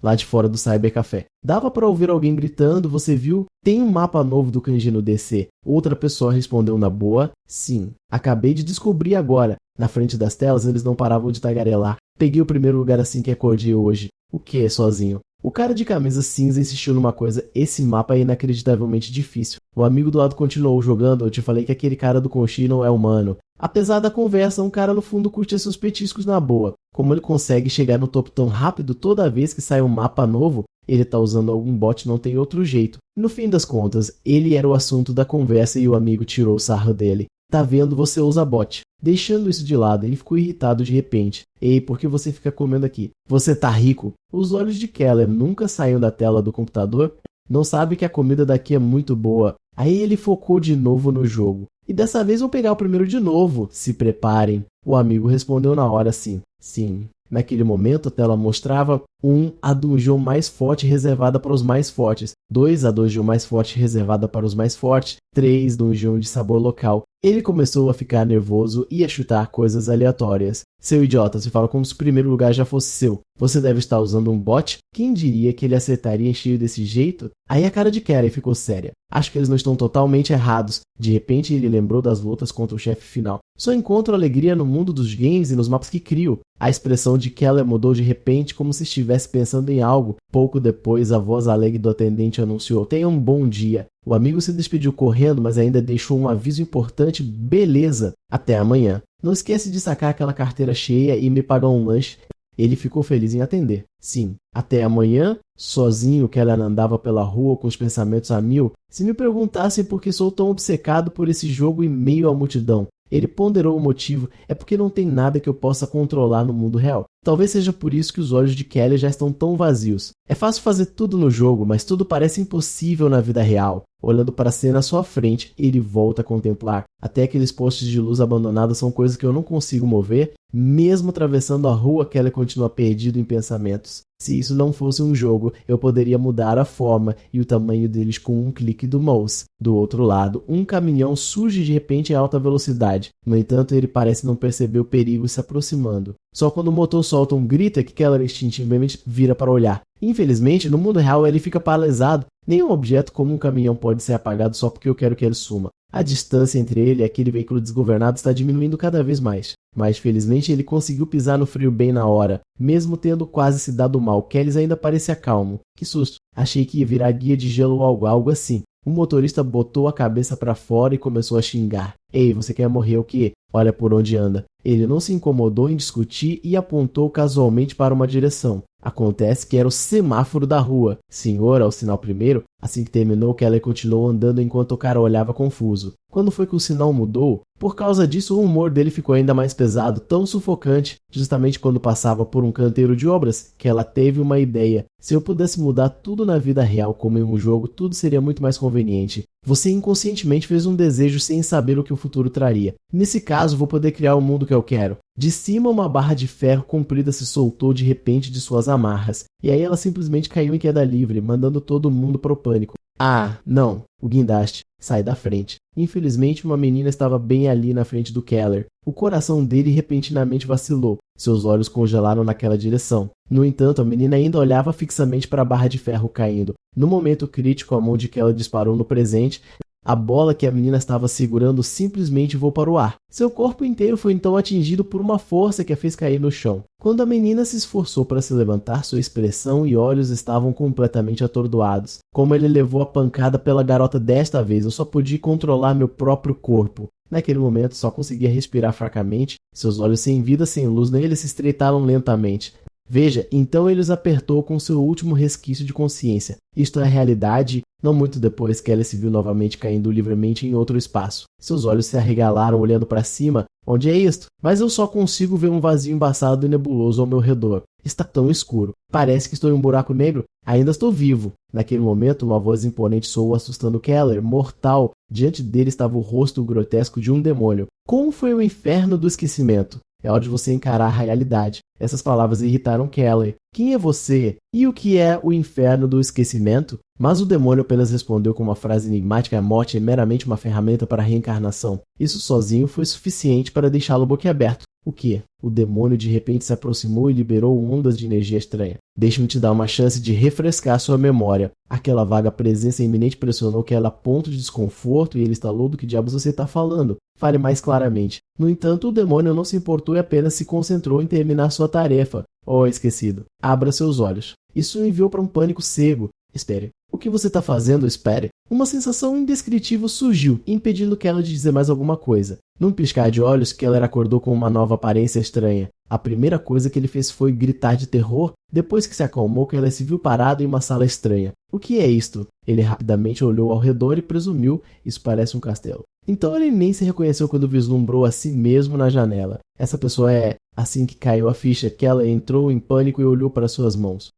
lá de fora do Cybercafé. Dava para ouvir alguém gritando, você viu? Tem um mapa novo do Kanji no DC. Outra pessoa respondeu na boa, sim. Acabei de descobrir agora. Na frente das telas eles não paravam de tagarelar. Peguei o primeiro lugar assim que acordei hoje. O que, sozinho? O cara de camisa cinza insistiu numa coisa, esse mapa é inacreditavelmente difícil. O amigo do lado continuou jogando, eu te falei que aquele cara do Conchi não é humano. Apesar da conversa, um cara no fundo curte seus petiscos na boa. Como ele consegue chegar no topo tão rápido toda vez que sai um mapa novo, ele tá usando algum bot, não tem outro jeito. No fim das contas, ele era o assunto da conversa e o amigo tirou o sarro dele. Tá vendo, você usa bot. Deixando isso de lado, ele ficou irritado de repente. Ei, por que você fica comendo aqui? Você tá rico? Os olhos de Keller nunca saíam da tela do computador. Não sabe que a comida daqui é muito boa. Aí ele focou de novo no jogo. E dessa vez vou pegar o primeiro de novo. Se preparem. O amigo respondeu na hora sim. Sim. Naquele momento a tela mostrava 1. A dungeon mais forte reservada para os mais fortes. 2. A dungeon mais forte reservada para os mais fortes. 3. Dungeon de sabor local. Ele começou a ficar nervoso e a chutar coisas aleatórias. Seu idiota, você fala como se o primeiro lugar já fosse seu. Você deve estar usando um bot? Quem diria que ele acertaria em cheio desse jeito? Aí a cara de Karen ficou séria. Acho que eles não estão totalmente errados. De repente ele lembrou das lutas contra o chefe final. Só encontro alegria no mundo dos games e nos mapas que crio. A expressão de Keller mudou de repente como se estivesse pensando em algo. Pouco depois a voz alegre do atendente anunciou: tenha um bom dia. O amigo se despediu correndo, mas ainda deixou um aviso importante: beleza, até amanhã. Não esquece de sacar aquela carteira cheia e me pagar um lanche. Ele ficou feliz em atender. Sim, até amanhã. Sozinho, Keller andava pela rua com os pensamentos a mil. Se me perguntassem por que sou tão obcecado por esse jogo em meio à multidão, ele ponderou o motivo: é porque não tem nada que eu possa controlar no mundo real. Talvez seja por isso que os olhos de Keller já estão tão vazios. É fácil fazer tudo no jogo, mas tudo parece impossível na vida real. Olhando para a cena à sua frente, ele volta a contemplar. Até aqueles postes de luz abandonados são coisas que eu não consigo mover. Mesmo atravessando a rua, Keller continua perdido em pensamentos. Se isso não fosse um jogo, eu poderia mudar a forma e o tamanho deles com um clique do mouse. Do outro lado, um caminhão surge de repente em alta velocidade. No entanto, ele parece não perceber o perigo se aproximando. Só quando o motor solta um grito é que Keller instintivamente vira para olhar. Infelizmente, no mundo real ele fica paralisado. Nenhum objeto como um caminhão pode ser apagado só porque eu quero que ele suma. A distância entre ele e aquele veículo desgovernado está diminuindo cada vez mais. Mas felizmente ele conseguiu pisar no freio bem na hora. Mesmo tendo quase se dado mal, Kelly ainda parecia calmo. Que susto. Achei que ia virar guia de gelo ou algo assim. O motorista botou a cabeça para fora e começou a xingar. Ei, você quer morrer o quê? Olha por onde anda. Ele não se incomodou em discutir e apontou casualmente para uma direção. Acontece que era o semáforo da rua. Senhor, ao sinal primeiro. Assim que terminou, Keller continuou andando enquanto o cara olhava confuso. Quando foi que o sinal mudou? Por causa disso, o humor dele ficou ainda mais pesado, tão sufocante. Justamente quando passava por um canteiro de obras, que ela teve uma ideia. Se eu pudesse mudar tudo na vida real como em um jogo, tudo seria muito mais conveniente. Você inconscientemente fez um desejo sem saber o que o futuro traria. Nesse caso, vou poder criar o mundo que eu quero. De cima, uma barra de ferro comprida se soltou de repente de suas amarras. E aí ela simplesmente caiu em queda livre, mandando todo mundo para o pânico. Ah, não. O guindaste. Sai da frente. Infelizmente, uma menina estava bem ali na frente do Keller. O coração dele repentinamente vacilou. Seus olhos congelaram naquela direção. No entanto, a menina ainda olhava fixamente para a barra de ferro caindo. No momento crítico, a mão de Keller disparou no presente. A bola que a menina estava segurando simplesmente voou para o ar. Seu corpo inteiro foi então atingido por uma força que a fez cair no chão. Quando a menina se esforçou para se levantar, sua expressão e olhos estavam completamente atordoados. Como ele levou a pancada pela garota desta vez, eu só podia controlar meu próprio corpo. Naquele momento, só conseguia respirar fracamente. Seus olhos sem vida, sem luz nele, se estreitaram lentamente. Veja, então ele os apertou com seu último resquício de consciência. Isto é a realidade. Não muito depois, Kelly se viu novamente caindo livremente em outro espaço. Seus olhos se arregalaram olhando para cima. Onde é isto? Mas eu só consigo ver um vazio embaçado e nebuloso ao meu redor. Está tão escuro. Parece que estou em um buraco negro. Ainda estou vivo. Naquele momento, uma voz imponente soou assustando Keller. Mortal. Diante dele estava o rosto grotesco de um demônio. Como foi o inferno do esquecimento? É hora de você encarar a realidade. Essas palavras irritaram Keller. Quem é você? E o que é o inferno do esquecimento? Mas o demônio apenas respondeu com uma frase enigmática: a morte é meramente uma ferramenta para a reencarnação. Isso sozinho foi suficiente para deixá-lo boquiaberto. O quê? O demônio de repente se aproximou e liberou ondas de energia estranha. Deixe-me te dar uma chance de refrescar sua memória. Aquela vaga presença iminente pressionou Keller a ponto de desconforto e ele estalou: do que diabos você está falando? Fale mais claramente. No entanto, o demônio não se importou e apenas se concentrou em terminar sua tarefa. Oh, esquecido. Abra seus olhos. Isso o enviou para um pânico cego. Espere. O que você está fazendo? Espere. Uma sensação indescritível surgiu, impedindo Keller de dizer mais alguma coisa. Num piscar de olhos, Keller acordou com uma nova aparência estranha. A primeira coisa que ele fez foi gritar de terror. Depois que se acalmou, Keller se viu parado em uma sala estranha. O que é isto? Ele rapidamente olhou ao redor e presumiu: isso parece um castelo. Então ele nem se reconheceu quando vislumbrou a si mesmo na janela. Essa pessoa é... Assim que caiu a ficha, Keller entrou em pânico e olhou para suas mãos.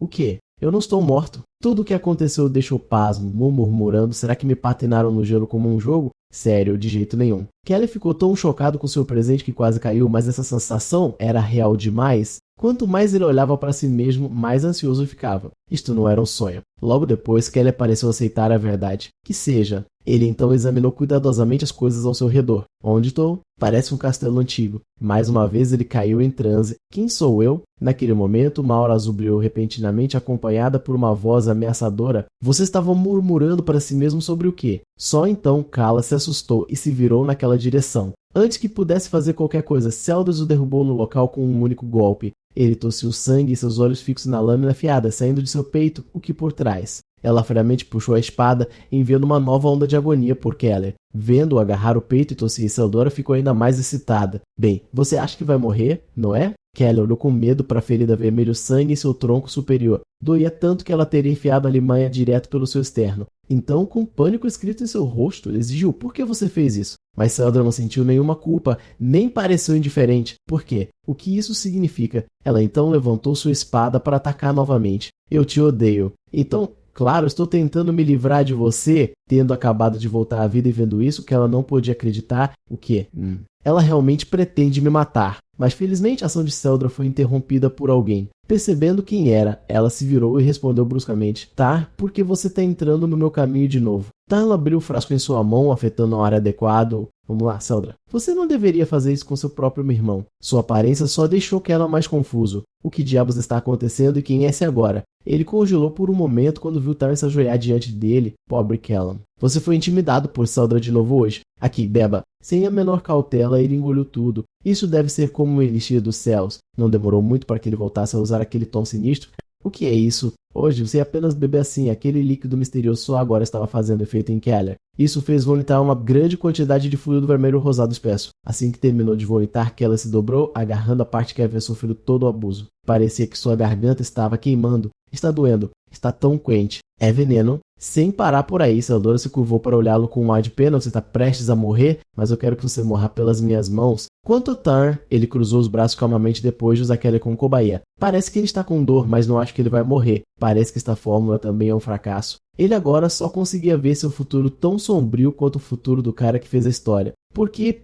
O quê? Eu não estou morto. Tudo o que aconteceu deixou pasmo, murmurando: será que me patinaram no gelo como um jogo? Sério, de jeito nenhum. Keller ficou tão chocado com seu presente que quase caiu, mas essa sensação era real demais. Quanto mais ele olhava para si mesmo, mais ansioso ficava. Isto não era um sonho. Logo depois, Keller pareceu aceitar a verdade. Que seja. Ele então examinou cuidadosamente as coisas ao seu redor. Onde estou? Parece um castelo antigo. Mais uma vez ele caiu em transe. Quem sou eu? Naquele momento, uma aura azul brilhou repentinamente, acompanhada por uma voz ameaçadora. Você estava murmurando para si mesmo sobre o quê? Só então Kala se assustou e se virou naquela direção. Antes que pudesse fazer qualquer coisa, Celdris o derrubou no local com um único golpe. Ele tossiu sangue e seus olhos fixos na lâmina afiada, saindo de seu peito, o que por trás. Ela friamente puxou a espada, enviando uma nova onda de agonia por Keller. Vendo-o agarrar o peito e tossir, Isadora ficou ainda mais excitada. Bem, você acha que vai morrer, não é? Keller olhou com medo para a ferida vermelha sangue em seu tronco superior. Doía tanto que ela teria enfiado a limanha direto pelo seu externo. Então, com pânico escrito em seu rosto, ele exigiu: por que você fez isso? Mas Celdra não sentiu nenhuma culpa, nem pareceu indiferente. Por quê? O que isso significa? Ela então levantou sua espada para atacar novamente. Eu te odeio. Então... Claro, estou tentando me livrar de você. Tendo acabado de voltar à vida e vendo isso, que ela não podia acreditar. O quê? Ela realmente pretende me matar. Mas felizmente a ação de Celdra foi interrompida por alguém. Percebendo quem era, ela se virou e respondeu bruscamente: Tá, por que você está entrando no meu caminho de novo? Tarla abriu o frasco em sua mão, afetando a área adequada. Vamos lá, Celdra. Você não deveria fazer isso com seu próprio irmão. Sua aparência só deixou Keller mais confuso. O que diabos está acontecendo e quem é esse agora? Ele congelou por um momento quando viu Tarla se ajoelhar diante dele. Pobre Keller. Você foi intimidado por Celdra de novo hoje. Aqui, beba. Sem a menor cautela, ele engoliu tudo. Isso deve ser como um elixir dos céus. Não demorou muito para que ele voltasse a usar aquele tom sinistro. O que é isso? Hoje, você apenas bebeu assim. Aquele líquido misterioso só agora estava fazendo efeito em Keller. Isso fez vomitar uma grande quantidade de fluido vermelho rosado espesso. Assim que terminou de vomitar, Keller se dobrou, agarrando a parte que havia sofrido todo o abuso. Parecia que sua garganta estava queimando. Está doendo. Está tão quente. É veneno. Sem parar por aí, Celdora se curvou para olhá-lo com um ar de pena. Você está prestes a morrer, mas eu quero que você morra pelas minhas mãos. Quanto a Tarn, ele cruzou os braços calmamente depois de usar Keller como cobaia. Parece que ele está com dor, mas não acho que ele vai morrer. Parece que esta fórmula também é um fracasso. Ele agora só conseguia ver seu futuro tão sombrio quanto o futuro do cara que fez a história. Por quê?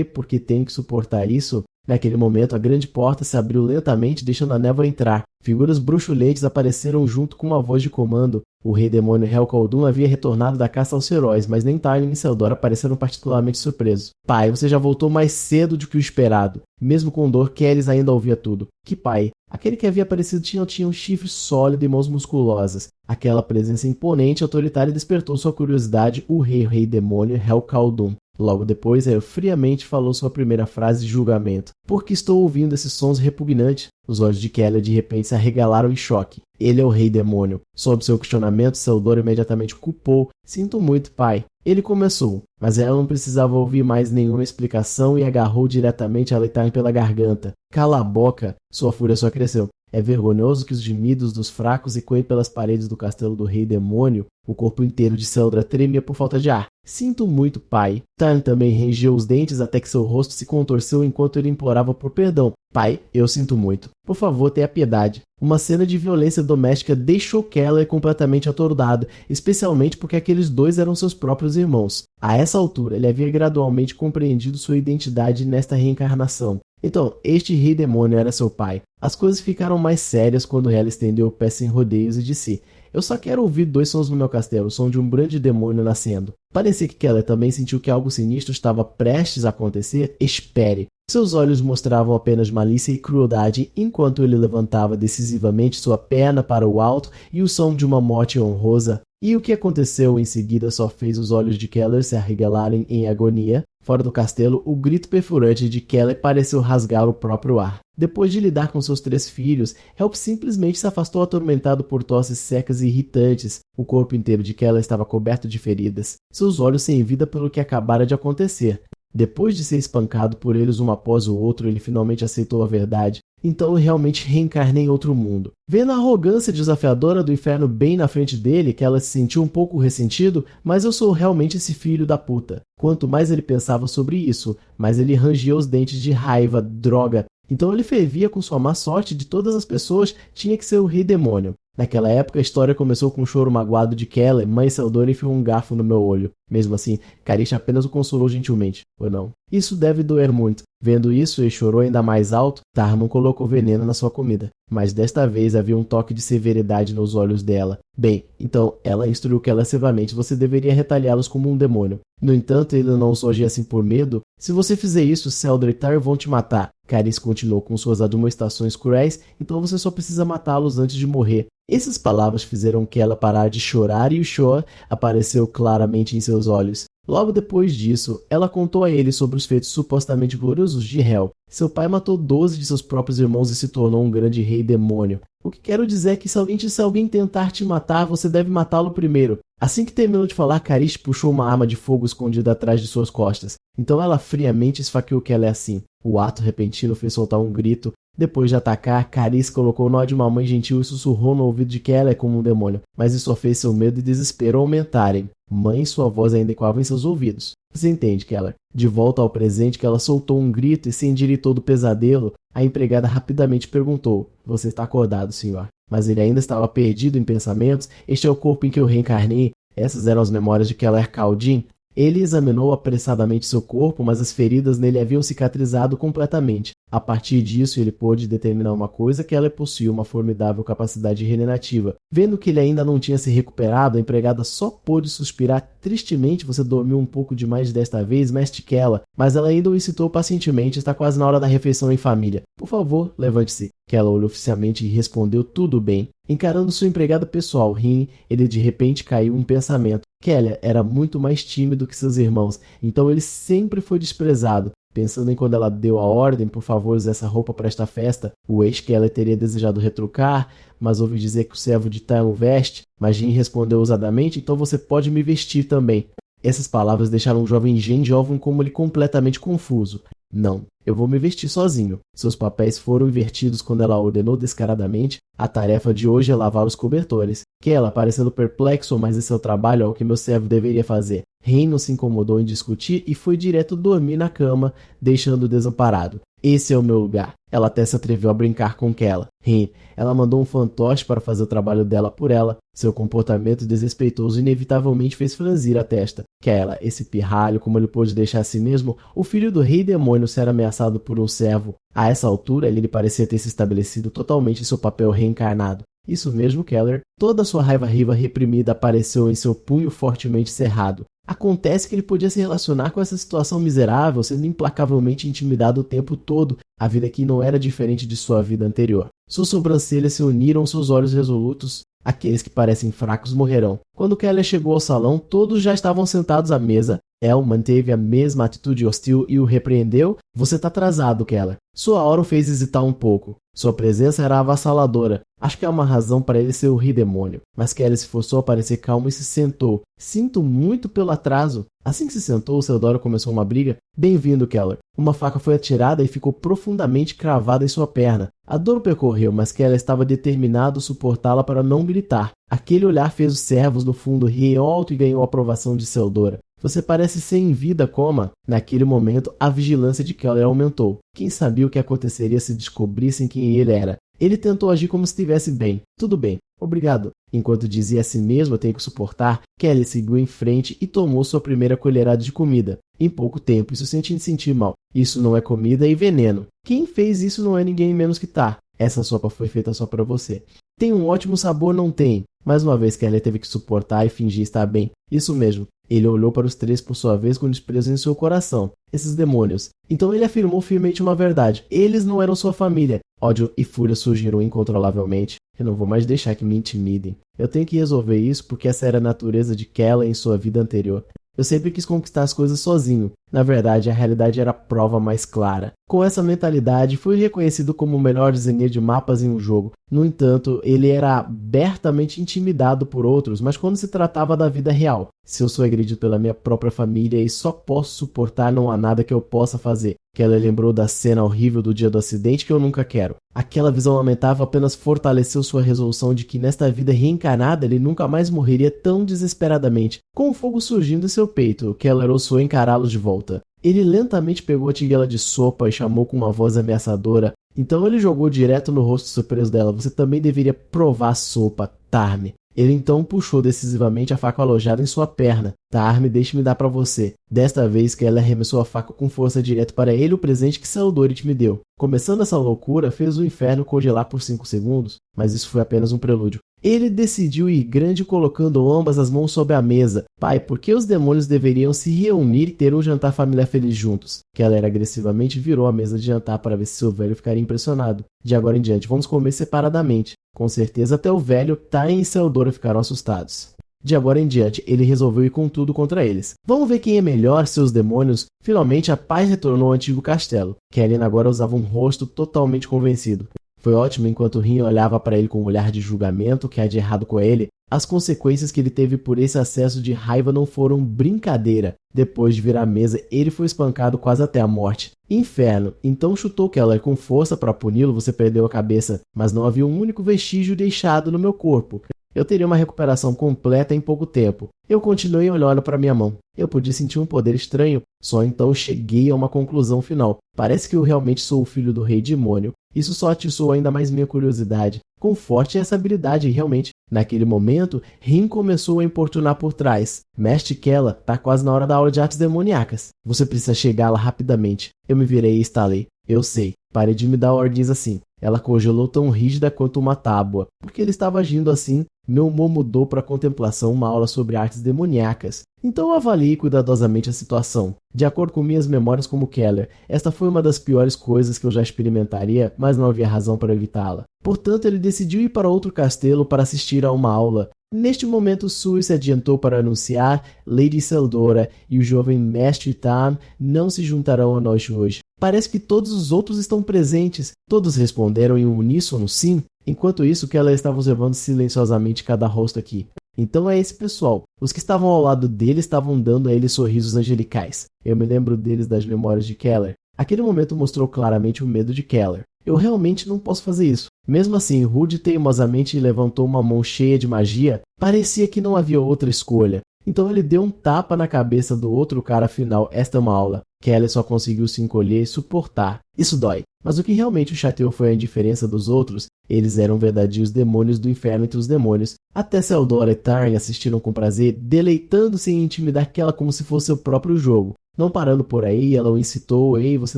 Porque tem que suportar isso? Naquele momento, a grande porta se abriu lentamente, deixando a névoa entrar. Figuras bruxulentas apareceram junto com uma voz de comando. O rei demônio Hel Khaldun havia retornado da caça aos heróis, mas nem Tarn nem Celdora pareceram particularmente surpresos. Pai, você já voltou mais cedo do que o esperado. Mesmo com dor, Keres ainda ouvia tudo. Que pai? Aquele que havia aparecido tinha um chifre sólido e mãos musculosas. Aquela presença imponente e autoritária despertou sua curiosidade, o rei demônio Hel Khaldun. Logo depois, ele friamente falou sua primeira frase de julgamento. Por que estou ouvindo esses sons repugnantes? Os olhos de Keller de repente se arregalaram em choque. Ele é o rei demônio. Sob seu questionamento, Celdora imediatamente culpou. Sinto muito, pai. Ele começou, mas ela não precisava ouvir mais nenhuma explicação e agarrou diretamente a Tarn pela garganta. Cala a boca! Sua fúria só cresceu. É vergonhoso que os gemidos dos fracos ecoem pelas paredes do castelo do rei demônio. O corpo inteiro de Sandra tremia por falta de ar. Sinto muito, pai. Tan também rangeu os dentes até que seu rosto se contorceu enquanto ele implorava por perdão. Pai, eu sinto muito. Por favor, tenha piedade. Uma cena de violência doméstica deixou Keller completamente atordoado, especialmente porque aqueles dois eram seus próprios irmãos. A essa altura, ele havia gradualmente compreendido sua identidade nesta reencarnação. Então, este rei demônio era seu pai. As coisas ficaram mais sérias quando ela estendeu o pé sem rodeios e disse: eu só quero ouvir dois sons no meu castelo, o som de um grande demônio nascendo. Parecia que Keller também sentiu que algo sinistro estava prestes a acontecer. Espere. Seus olhos mostravam apenas malícia e crueldade enquanto ele levantava decisivamente sua perna para o alto e o som de uma morte honrosa. E o que aconteceu em seguida só fez os olhos de Keller se arregalarem em agonia. Fora do castelo, o grito perfurante de Keller pareceu rasgar o próprio ar. Depois de lidar com seus 3 filhos, Help simplesmente se afastou atormentado por tosses secas e irritantes. O corpo inteiro de Keller estava coberto de feridas, seus olhos sem vida pelo que acabara de acontecer. Depois de ser espancado por eles um após o outro, ele finalmente aceitou a verdade. Então eu realmente reencarnei em outro mundo. Vendo a arrogância desafiadora do inferno bem na frente dele, Keller se sentiu um pouco ressentido, mas eu sou realmente esse filho da puta. Quanto mais ele pensava sobre isso, mais ele rangia os dentes de raiva, droga. Então ele fervia com sua má sorte de todas as pessoas, tinha que ser o rei demônio. Naquela época, a história começou com um choro magoado de Keller. Mãe Seldon enfiou um garfo no meu olho. Mesmo assim, Carish apenas o consolou gentilmente, ou não? Isso deve doer muito. Vendo isso, ele chorou ainda mais alto. Tarman colocou veneno na sua comida. Mas desta vez havia um toque de severidade nos olhos dela. Bem, então ela instruiu Keller severamente. Você deveria retalhá-los como um demônio. No entanto, ele não os agia assim por medo. Se você fizer isso, Seldon e Tar vão te matar. Carish continuou com suas admoestações cruéis. Então você só precisa matá-los antes de morrer. Essas palavras fizeram Keller parar de chorar e o choro apareceu claramente em seus olhos. Logo depois disso, ela contou a ele sobre os feitos supostamente gloriosos de Hel. Seu pai matou 12 de seus próprios irmãos e se tornou um grande rei demônio. O que quero dizer é que se alguém tentar te matar, você deve matá-lo primeiro. Assim que terminou de falar, Carish puxou uma arma de fogo escondida atrás de suas costas. Então ela friamente esfaqueou Keller assim. O ato repentino fez soltar um grito. Depois de atacar, Carish colocou o nó de uma mãe gentil e sussurrou no ouvido de Keller como um demônio. Mas isso só fez seu medo e desespero aumentarem. Mãe, sua voz ainda ecoava em seus ouvidos. Você entende, Keller? De volta ao presente, que ela soltou um grito e se endiritou do pesadelo, a empregada rapidamente perguntou: você está acordado, senhor? Mas ele ainda estava perdido em pensamentos. Este é o corpo em que eu reencarnei. Essas eram as memórias de Keller Kaldin. Ele examinou apressadamente seu corpo, mas as feridas nele haviam cicatrizado completamente. A partir disso, ele pôde determinar uma coisa: que ela possuía uma formidável capacidade regenerativa. Vendo que ele ainda não tinha se recuperado, a empregada só pôde suspirar tristemente. Você dormiu um pouco demais desta vez, mestre Keller. Mas ela ainda o incitou pacientemente. Está quase na hora da refeição em família. Por favor, levante-se. Keller olhou oficialmente e respondeu: tudo bem. Encarando sua empregada pessoal, Rin, ele de repente caiu em pensamento. Keller era muito mais tímido que seus irmãos, então ele sempre foi desprezado. Pensando em quando ela deu a ordem: por favor, use essa roupa para esta festa, o ex-Keller teria desejado retrucar, mas ouvi dizer que o servo de Tan o veste. Mas Jin respondeu ousadamente: então você pode me vestir também. Essas palavras deixaram o jovem Jin Jovem como ele completamente confuso. Não, eu vou me vestir sozinho. Seus papéis foram invertidos quando ela ordenou descaradamente: a tarefa de hoje é lavar os cobertores. Keller, parecendo perplexo, mas esse é o trabalho, é o que meu servo deveria fazer. Rin não se incomodou em discutir e foi direto dormir na cama, deixando-o desamparado. Esse é o meu lugar. Ela até se atreveu a brincar com Keller. Rin, ela mandou um fantoche para fazer o trabalho dela por ela. Seu comportamento desrespeitoso inevitavelmente fez franzir a testa. Keller, esse pirralho, como ele pôde deixar a si mesmo o filho do rei demônio ser ameaçado por um servo? A essa altura, ele parecia ter se estabelecido totalmente em seu papel reencarnado. Isso mesmo, Keller. Toda sua raiva reprimida apareceu em seu punho fortemente cerrado. Acontece que ele podia se relacionar com essa situação miserável, sendo implacavelmente intimidado o tempo todo. A vida aqui não era diferente de sua vida anterior. Suas sobrancelhas se uniram, seus olhos resolutos. Aqueles que parecem fracos morrerão. Quando Keller chegou ao salão, todos já estavam sentados à mesa. El manteve a mesma atitude hostil e o repreendeu. Você tá atrasado, Keller. Sua aura o fez hesitar um pouco. Sua presença era avassaladora. Acho que há uma razão para ele ser o rei demônio. Mas Keller se forçou a parecer calmo e se sentou. Sinto muito pelo atraso. Assim que se sentou, Theodora começou uma briga. Bem-vindo, Keller. Uma faca foi atirada e ficou profundamente cravada em sua perna. A dor o percorreu, mas Keller estava determinado a suportá-la para não gritar. Aquele olhar fez os servos no fundo rir alto e ganhou a aprovação de Theodora. Você parece ser em vida, coma. Naquele momento, a vigilância de Keller aumentou. Quem sabia o que aconteceria se descobrissem quem ele era? Ele tentou agir como se estivesse bem. Tudo bem, obrigado. Enquanto dizia a si mesmo, eu tenho que suportar, Keller seguiu em frente e tomou sua primeira colherada de comida. Em pouco tempo, isso sente sentir mal. Isso não é comida e veneno. Quem fez isso não é ninguém menos que Tar. Essa sopa foi feita só para você. Tem um ótimo sabor, não tem? Mais uma vez, Keller teve que suportar e fingir estar bem. Isso mesmo. Ele olhou para os três por sua vez com desprezo em seu coração. Esses demônios. Então ele afirmou firmemente uma verdade. Eles não eram sua família. Ódio e fúria surgiram incontrolavelmente. Eu não vou mais deixar que me intimidem. Eu tenho que resolver isso porque essa era a natureza de Keller em sua vida anterior. Eu sempre quis conquistar as coisas sozinho. Na verdade, a realidade era a prova mais clara. Com essa mentalidade, fui reconhecido como o melhor desenhista de mapas em um jogo. No entanto, ele era abertamente intimidado por outros, mas quando se tratava da vida real. Se eu sou agredido pela minha própria família e só posso suportar, não há nada que eu possa fazer. Keller lembrou da cena horrível do dia do acidente que eu nunca quero. Aquela visão lamentável apenas fortaleceu sua resolução de que nesta vida reencarnada ele nunca mais morreria tão desesperadamente. Com o fogo surgindo em seu peito, Keller ousou encará-los de volta. Ele lentamente pegou a tigela de sopa e chamou com uma voz ameaçadora. Então ele jogou direto no rosto surpreso dela. Você também deveria provar a sopa, Tarme. Ele então puxou decisivamente a faca alojada em sua perna. Tarme, deixe-me dar para você. Desta vez, Keller arremessou a faca com força direto para ele o presente que Theodorit me deu. Começando essa loucura, fez o inferno congelar por 5 segundos, mas isso foi apenas um prelúdio. Ele decidiu ir grande colocando ambas as mãos sobre a mesa. Pai, por que os demônios deveriam se reunir e ter um jantar familiar feliz juntos? Keller agressivamente virou a mesa de jantar para ver se seu velho ficaria impressionado. De agora em diante, vamos comer separadamente. Com certeza até o velho, Tain e Theodora ficaram assustados. De agora em diante, ele resolveu ir com tudo contra eles. Vamos ver quem é melhor, seus demônios. Finalmente, a paz retornou ao antigo castelo. Keller agora usava um rosto totalmente convencido. Foi ótimo enquanto Rin olhava para ele com um olhar de julgamento. O que há de errado com ele? As consequências que ele teve por esse acesso de raiva não foram brincadeira. Depois de virar a mesa, ele foi espancado quase até a morte. Inferno! Então chutou Keller com força para puni-lo. Você perdeu a cabeça, mas não havia um único vestígio deixado no meu corpo. Eu teria uma recuperação completa em pouco tempo. Eu continuei olhando para minha mão. Eu podia sentir um poder estranho. Só então cheguei a uma conclusão final. Parece que eu realmente sou o filho do rei demônio. Isso só atiçou ainda mais minha curiosidade. Quão forte é essa habilidade, realmente? Naquele momento, Rin começou a importunar por trás. Mestre Keller, tá quase na hora da aula de artes demoníacas. Você precisa chegar lá rapidamente. Eu me virei e estalei. Eu sei. Pare de me dar ordens assim. Ela congelou tão rígida quanto uma tábua. Porque ele estava agindo assim, meu humor mudou para a contemplação uma aula sobre artes demoníacas. Então eu avaliei cuidadosamente a situação. De acordo com minhas memórias como Keller, esta foi uma das piores coisas que eu já experimentaria, mas não havia razão para evitá-la. Portanto, ele decidiu ir para outro castelo para assistir a uma aula. Neste momento, Sui se adiantou para anunciar: Lady Theodora e o jovem Mestre Tan não se juntarão a nós hoje. Parece que todos os outros estão presentes. Todos responderam em uníssono sim. Enquanto isso, Keller estava observando silenciosamente cada rosto aqui. Então é esse pessoal. Os que estavam ao lado dele estavam dando a ele sorrisos angelicais. Eu me lembro deles das memórias de Keller. Aquele momento mostrou claramente o medo de Keller. Eu realmente não posso fazer isso. Mesmo assim, Rude teimosamente levantou uma mão cheia de magia. Parecia que não havia outra escolha. Então ele deu um tapa na cabeça do outro cara. Afinal, esta é uma aula. Keller só conseguiu se encolher e suportar. Isso dói. Mas o que realmente o chateou foi a indiferença dos outros. Eles eram verdadeiros demônios do inferno entre os demônios. Até Theodora e Tarn assistiram com prazer, deleitando-se em intimidar aquela como se fosse seu próprio jogo. Não parando por aí, ela o incitou: Ei, você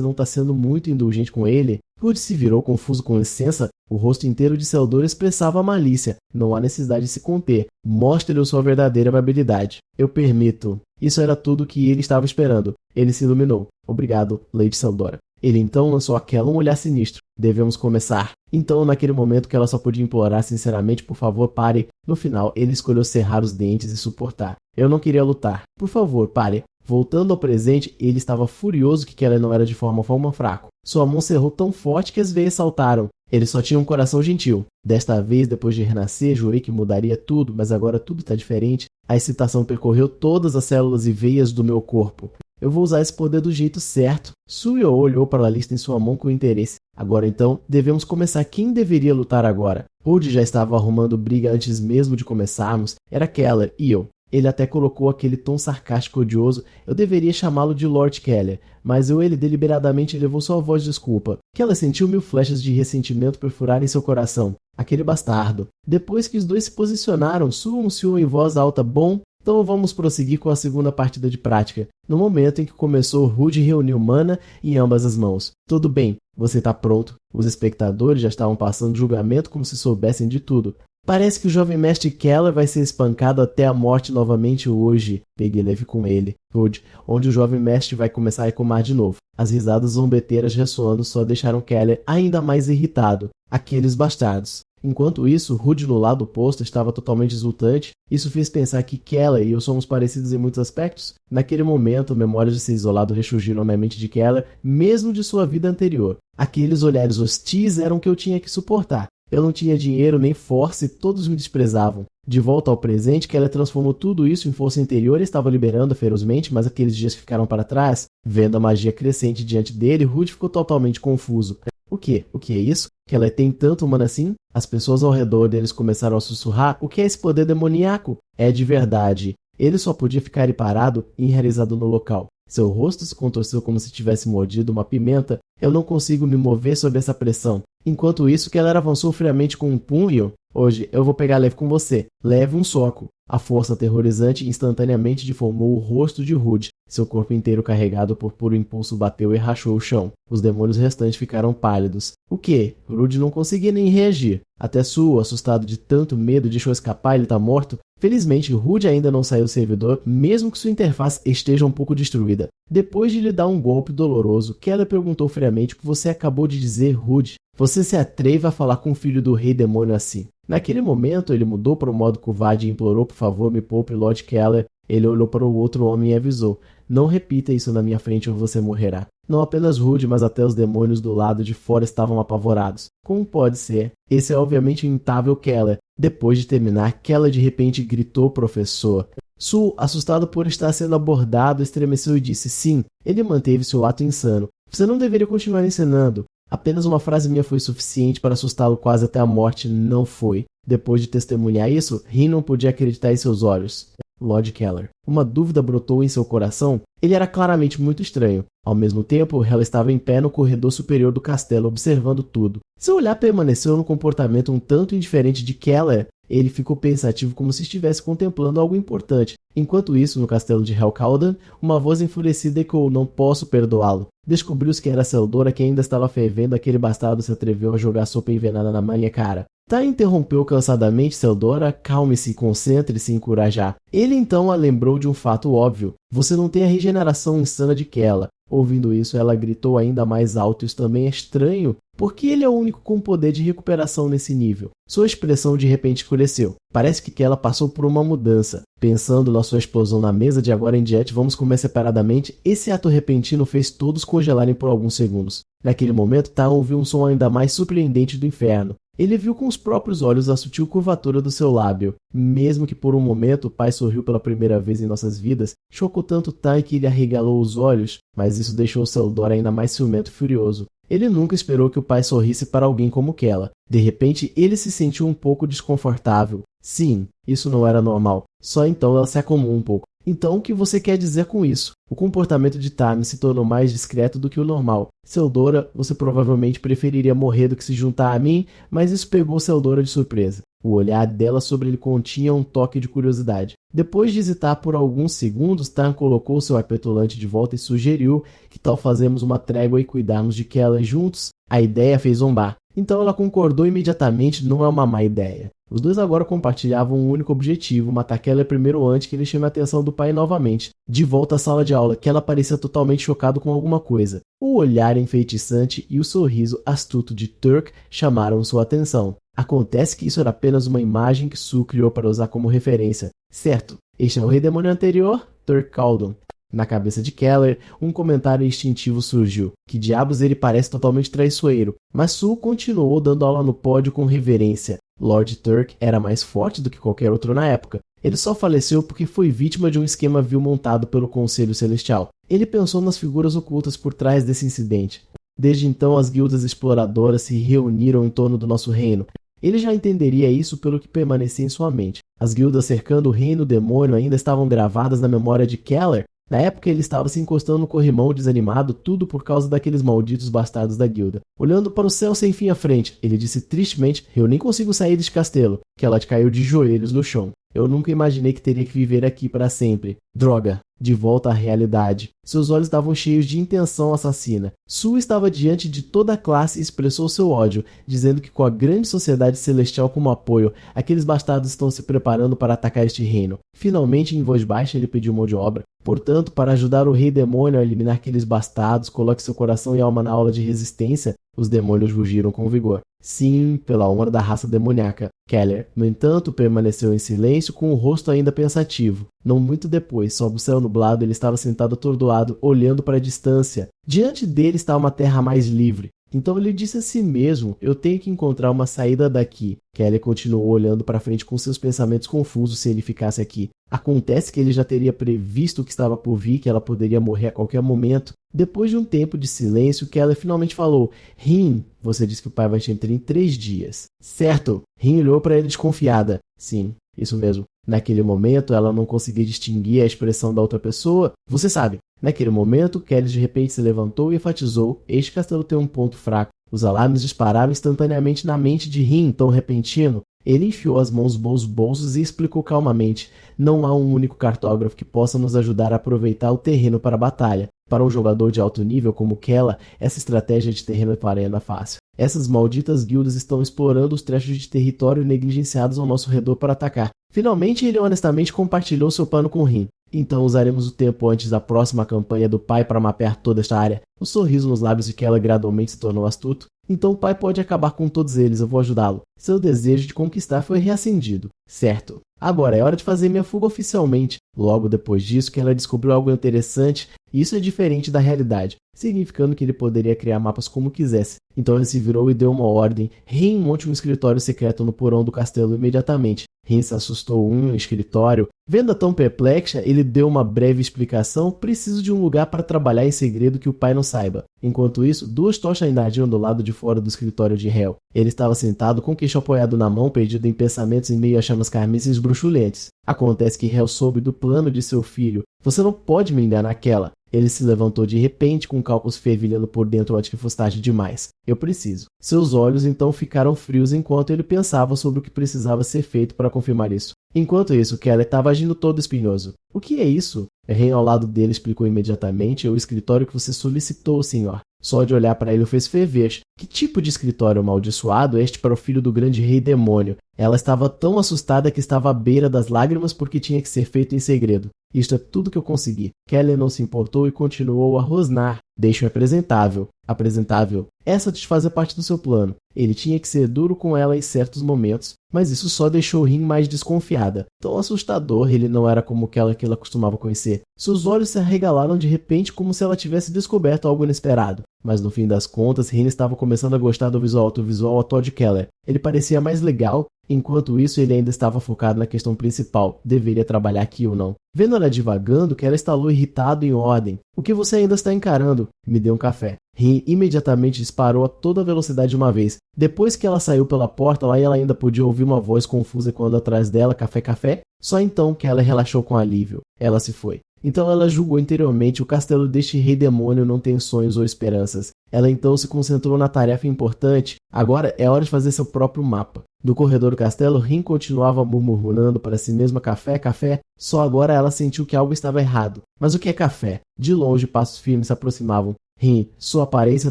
não está sendo muito indulgente com ele? Rude se virou confuso. Com licença. O rosto inteiro de Theodora expressava malícia. Não há necessidade de se conter. Mostre-lhe sua verdadeira amabilidade. Eu permito. Isso era tudo o que ele estava esperando. Ele se iluminou. Obrigado, Lady Theodora. Ele então lançou aquela um olhar sinistro. Devemos começar. Então, naquele momento que ela só podia implorar sinceramente: por favor, pare. No final, ele escolheu cerrar os dentes e suportar. Eu não queria lutar. Por favor, pare. Voltando ao presente, ele estava furioso que Keller não era de forma alguma fraco. Sua mão cerrou tão forte que as veias saltaram. Ele só tinha um coração gentil. Desta vez, depois de renascer, jurei que mudaria tudo, mas agora tudo está diferente. A excitação percorreu todas as células e veias do meu corpo. Eu vou usar esse poder do jeito certo. Suyo olhou para a lista em sua mão com interesse. Agora então, devemos começar. Quem deveria lutar agora? Rude já estava arrumando briga antes mesmo de começarmos. Era Keller e eu. Ele até colocou aquele tom sarcástico odioso. Eu deveria chamá-lo de Lord Keller, mas ele deliberadamente elevou sua voz de desculpa. Keller sentiu 1000 flechas de ressentimento perfurarem seu coração. Aquele bastardo. Depois que os dois se posicionaram, Su anunciou em voz alta: bom, então vamos prosseguir com a segunda partida de prática. No momento em que começou, Rude reuniu mana em ambas as mãos. Tudo bem, você está pronto. Os espectadores já estavam passando julgamento como se soubessem de tudo. Parece que o jovem mestre Keller vai ser espancado até a morte novamente hoje. Peguei leve com ele, Rude, onde o jovem mestre vai começar a reclamar de novo. As risadas zombeteiras ressoando só deixaram Keller ainda mais irritado. Aqueles bastardos. Enquanto isso, Rude no lado oposto estava totalmente exultante. Isso fez pensar que Keller e eu somos parecidos em muitos aspectos. Naquele momento, memórias de ser isolado ressurgiram na mente de Keller, mesmo de sua vida anterior. Aqueles olhares hostis eram o que eu tinha que suportar. Eu não tinha dinheiro nem força e todos me desprezavam. De volta ao presente, Keller transformou tudo isso em força interior e estava liberando ferozmente, mas aqueles dias que ficaram para trás, vendo a magia crescente diante dele, Rude ficou totalmente confuso. O que? O que é isso? Keller tem tanto mana assim? As pessoas ao redor deles começaram a sussurrar. O que é esse poder demoníaco? É de verdade. Ele só podia ficar parado e enraizado no local. Seu rosto se contorceu como se tivesse mordido uma pimenta. Eu não consigo me mover sob essa pressão. Enquanto isso, Keller avançou friamente com um punho. Hoje, eu vou pegar leve com você. Leve um soco. A força aterrorizante instantaneamente deformou o rosto de Rude. Seu corpo inteiro carregado por puro impulso bateu e rachou o chão. Os demônios restantes ficaram pálidos. O quê? Rude não conseguia nem reagir. Até Su, assustado de tanto medo, deixou escapar. Ele tá morto? Felizmente, Rude ainda não saiu do servidor, mesmo que sua interface esteja um pouco destruída. Depois de lhe dar um golpe doloroso, Keller perguntou friamente o que você acabou de dizer, Rude. Você se atreve a falar com o filho do rei demônio assim? Naquele momento, ele mudou para o modo covarde e implorou: por favor, me poupe, Lord Keller. Ele olhou para o outro homem e avisou: não repita isso na minha frente ou você morrerá. Não apenas Rude, mas até os demônios do lado de fora estavam apavorados. Como pode ser? Esse é obviamente o intável Keller. Depois de terminar, Keller de repente gritou: professor. Su, assustado por estar sendo abordado, estremeceu e disse: sim. Ele manteve seu ato insano. Você não deveria continuar ensinando. Apenas uma frase minha foi suficiente para assustá-lo quase até a morte. Não foi. Depois de testemunhar isso, Rin não podia acreditar em seus olhos. Lord Keller. Uma dúvida brotou em seu coração. Ele era claramente muito estranho. Ao mesmo tempo, ela estava em pé no corredor superior do castelo, observando tudo. Seu olhar permaneceu no comportamento um tanto indiferente de Keller. Ele ficou pensativo como se estivesse contemplando algo importante. Enquanto isso, no castelo de Helcaldan, uma voz enfurecida ecoou: não posso perdoá-lo. Descobriu-se que era Seldora que ainda estava fervendo. Aquele bastardo se atreveu a jogar sopa envenenada na minha cara. Tá, interrompeu cansadamente Seldora. Calme-se, concentre-se em encorajar. Ele então a lembrou de um fato óbvio. Você não tem a regeneração insana de Keller. Ouvindo isso, ela gritou ainda mais alto. Isso também é estranho, porque ele é o único com poder de recuperação nesse nível. Sua expressão de repente escureceu. Parece que ela passou por uma mudança. Pensando na sua explosão na mesa, de agora em diante vamos comer separadamente. Esse ato repentino fez todos congelarem por alguns segundos. Naquele momento, Tan ouviu um som ainda mais surpreendente do inferno. Ele viu com os próprios olhos a sutil curvatura do seu lábio. Mesmo que por um momento o pai sorriu pela primeira vez em nossas vidas, chocou tanto Tan que ele arregalou os olhos, mas isso deixou Seldora ainda mais ciumento e furioso. Ele nunca esperou que o pai sorrisse para alguém como Keller. De repente, ele se sentiu um pouco desconfortável. Sim, isso não era normal. Só então ela se acalmou um pouco. Então, o que você quer dizer com isso? O comportamento de Tam se tornou mais discreto do que o normal. Seldora, você provavelmente preferiria morrer do que se juntar a mim, mas isso pegou Seldora de surpresa. O olhar dela sobre ele continha um toque de curiosidade. Depois de hesitar por alguns segundos, Tam colocou seu ar petulante de volta e sugeriu: que tal fazermos uma trégua e cuidarmos de Keller juntos? A ideia fez zombar. Então ela concordou imediatamente. Não é uma má ideia. Os dois agora compartilhavam um único objetivo: matar Keller primeiro antes que ele chame a atenção do pai novamente. De volta à sala de aula, Keller parecia totalmente chocado com alguma coisa. O olhar enfeitiçante e o sorriso astuto de Turk chamaram sua atenção. Acontece que isso era apenas uma imagem que Su criou para usar como referência. Certo, este é o rei demônio anterior, Turk Caldon. Na cabeça de Keller, um comentário instintivo surgiu. Que diabos, ele parece totalmente traiçoeiro. Mas Sue continuou dando aula no pódio com reverência. Lord Turk era mais forte do que qualquer outro na época. Ele só faleceu porque foi vítima de um esquema vil montado pelo Conselho Celestial. Ele pensou nas figuras ocultas por trás desse incidente. Desde então, as guildas exploradoras se reuniram em torno do nosso reino. Ele já entenderia isso pelo que permanecia em sua mente. As guildas cercando o reino demônio ainda estavam gravadas na memória de Keller. Na época ele estava se encostando no corrimão desanimado, tudo por causa daqueles malditos bastardos da guilda. Olhando para o céu sem fim à frente, ele disse tristemente: "Eu nem consigo sair deste castelo." Keller caiu de joelhos no chão. "Eu nunca imaginei que teria que viver aqui para sempre. Droga." De volta à realidade. Seus olhos estavam cheios de intenção assassina. Sue estava diante de toda a classe e expressou seu ódio, dizendo que com a grande sociedade celestial como apoio, aqueles bastardos estão se preparando para atacar este reino. Finalmente, em voz baixa, ele pediu mão de obra. Portanto, para ajudar o rei demônio a eliminar aqueles bastardos, coloque seu coração e alma na aula de resistência. Os demônios rugiram com vigor. Sim, pela honra da raça demoníaca. Keller, no entanto, permaneceu em silêncio com o rosto ainda pensativo. Não muito depois, sob o céu nublado, ele estava sentado atordoado, olhando para a distância. Diante dele estava uma terra mais livre. Então ele disse a si mesmo: "Eu tenho que encontrar uma saída daqui." Keller continuou olhando para frente com seus pensamentos confusos se ele ficasse aqui. Acontece que ele já teria previsto o que estava por vir, que ela poderia morrer a qualquer momento. Depois de um tempo de silêncio, Keller finalmente falou: "Rin, você disse que o pai vai te entrar em 3 dias. Certo." Rin olhou para ele desconfiada. Sim, isso mesmo. Naquele momento, ela não conseguia distinguir a expressão da outra pessoa. Você sabe. Naquele momento, Keller de repente se levantou e enfatizou: "Este castelo tem um ponto fraco." Os alarmes dispararam instantaneamente na mente de Rin, tão repentino. Ele enfiou as mãos nos bolsos e explicou calmamente: "Não há um único cartógrafo que possa nos ajudar a aproveitar o terreno para a batalha. Para um jogador de alto nível como Keller, essa estratégia de terreno para ela é fácil. Essas malditas guildas estão explorando os trechos de território negligenciados ao nosso redor para atacar." Finalmente, ele honestamente compartilhou seu plano com Rin. "Então usaremos o tempo antes da próxima campanha do pai para mapear toda esta área." O sorriso nos lábios de Keller gradualmente se tornou astuto. "Então o pai pode acabar com todos eles, eu vou ajudá-lo." Seu desejo de conquistar foi reacendido. "Certo. Agora é hora de fazer minha fuga oficialmente." Logo depois disso, Keller descobriu algo interessante. Isso é diferente da realidade, significando que ele poderia criar mapas como quisesse. Então ele se virou e deu uma ordem: "Rin, monte um escritório secreto no porão do castelo imediatamente." Rin se assustou. "Um escritório?" Vendo-a tão perplexa, ele deu uma breve explicação: "Preciso de um lugar para trabalhar em segredo que o pai não saiba." Enquanto isso, 2 tochas ainda ardiam do lado de fora do escritório de Hel. Ele estava sentado com o queixo apoiado na mão, perdido em pensamentos em meio a chamas carmesis bruxulentas. Acontece que Hel soube do plano de seu filho. "Você não pode me enganar naquela." Ele se levantou de repente, com cálculos fervilhando por dentro antes que fosse tarde demais. "Eu preciso." Seus olhos então ficaram frios enquanto ele pensava sobre o que precisava ser feito para confirmar isso. Enquanto isso, Keller estava agindo todo espinhoso. "O que é isso?" Ren ao lado dele explicou imediatamente: "É o escritório que você solicitou, senhor." Só de olhar para ele o fez ferver. Que tipo de escritório amaldiçoado é este para o filho do grande rei demônio? Ela estava tão assustada que estava à beira das lágrimas porque tinha que ser feito em segredo. "Isto é tudo que eu consegui." Keller não se importou e continuou a rosnar. "Deixe-o apresentável." Apresentável. Essa desfazia parte do seu plano. Ele tinha que ser duro com ela em certos momentos, mas isso só deixou Rin mais desconfiada. Tão assustador, ele não era como aquela que ela costumava conhecer. Seus olhos se arregalaram de repente como se ela tivesse descoberto algo inesperado. Mas no fim das contas, Rin estava começando a gostar do visual atual de Keller. Ele parecia mais legal. Enquanto isso, ele ainda estava focado na questão principal: deveria trabalhar aqui ou não. Vendo ela divagando, Keller estalou irritado em ordem: "O que você ainda está encarando?" "Me dê um café." Rin imediatamente disparou a toda velocidade de uma vez. Depois que ela saiu pela porta, lá ela ainda podia ouvir uma voz confusa quando atrás dela: "Café, café?" Só então Keller relaxou com alívio. Ela se foi. Então ela julgou interiormente: o castelo deste rei demônio não tem sonhos ou esperanças. Ela então se concentrou na tarefa importante. Agora é hora de fazer seu próprio mapa. Do corredor do castelo, Rin continuava murmurando para si mesma: "Café, café." Só agora ela sentiu que algo estava errado. Mas o que é café? De longe, passos firmes se aproximavam. "Rin, sua aparência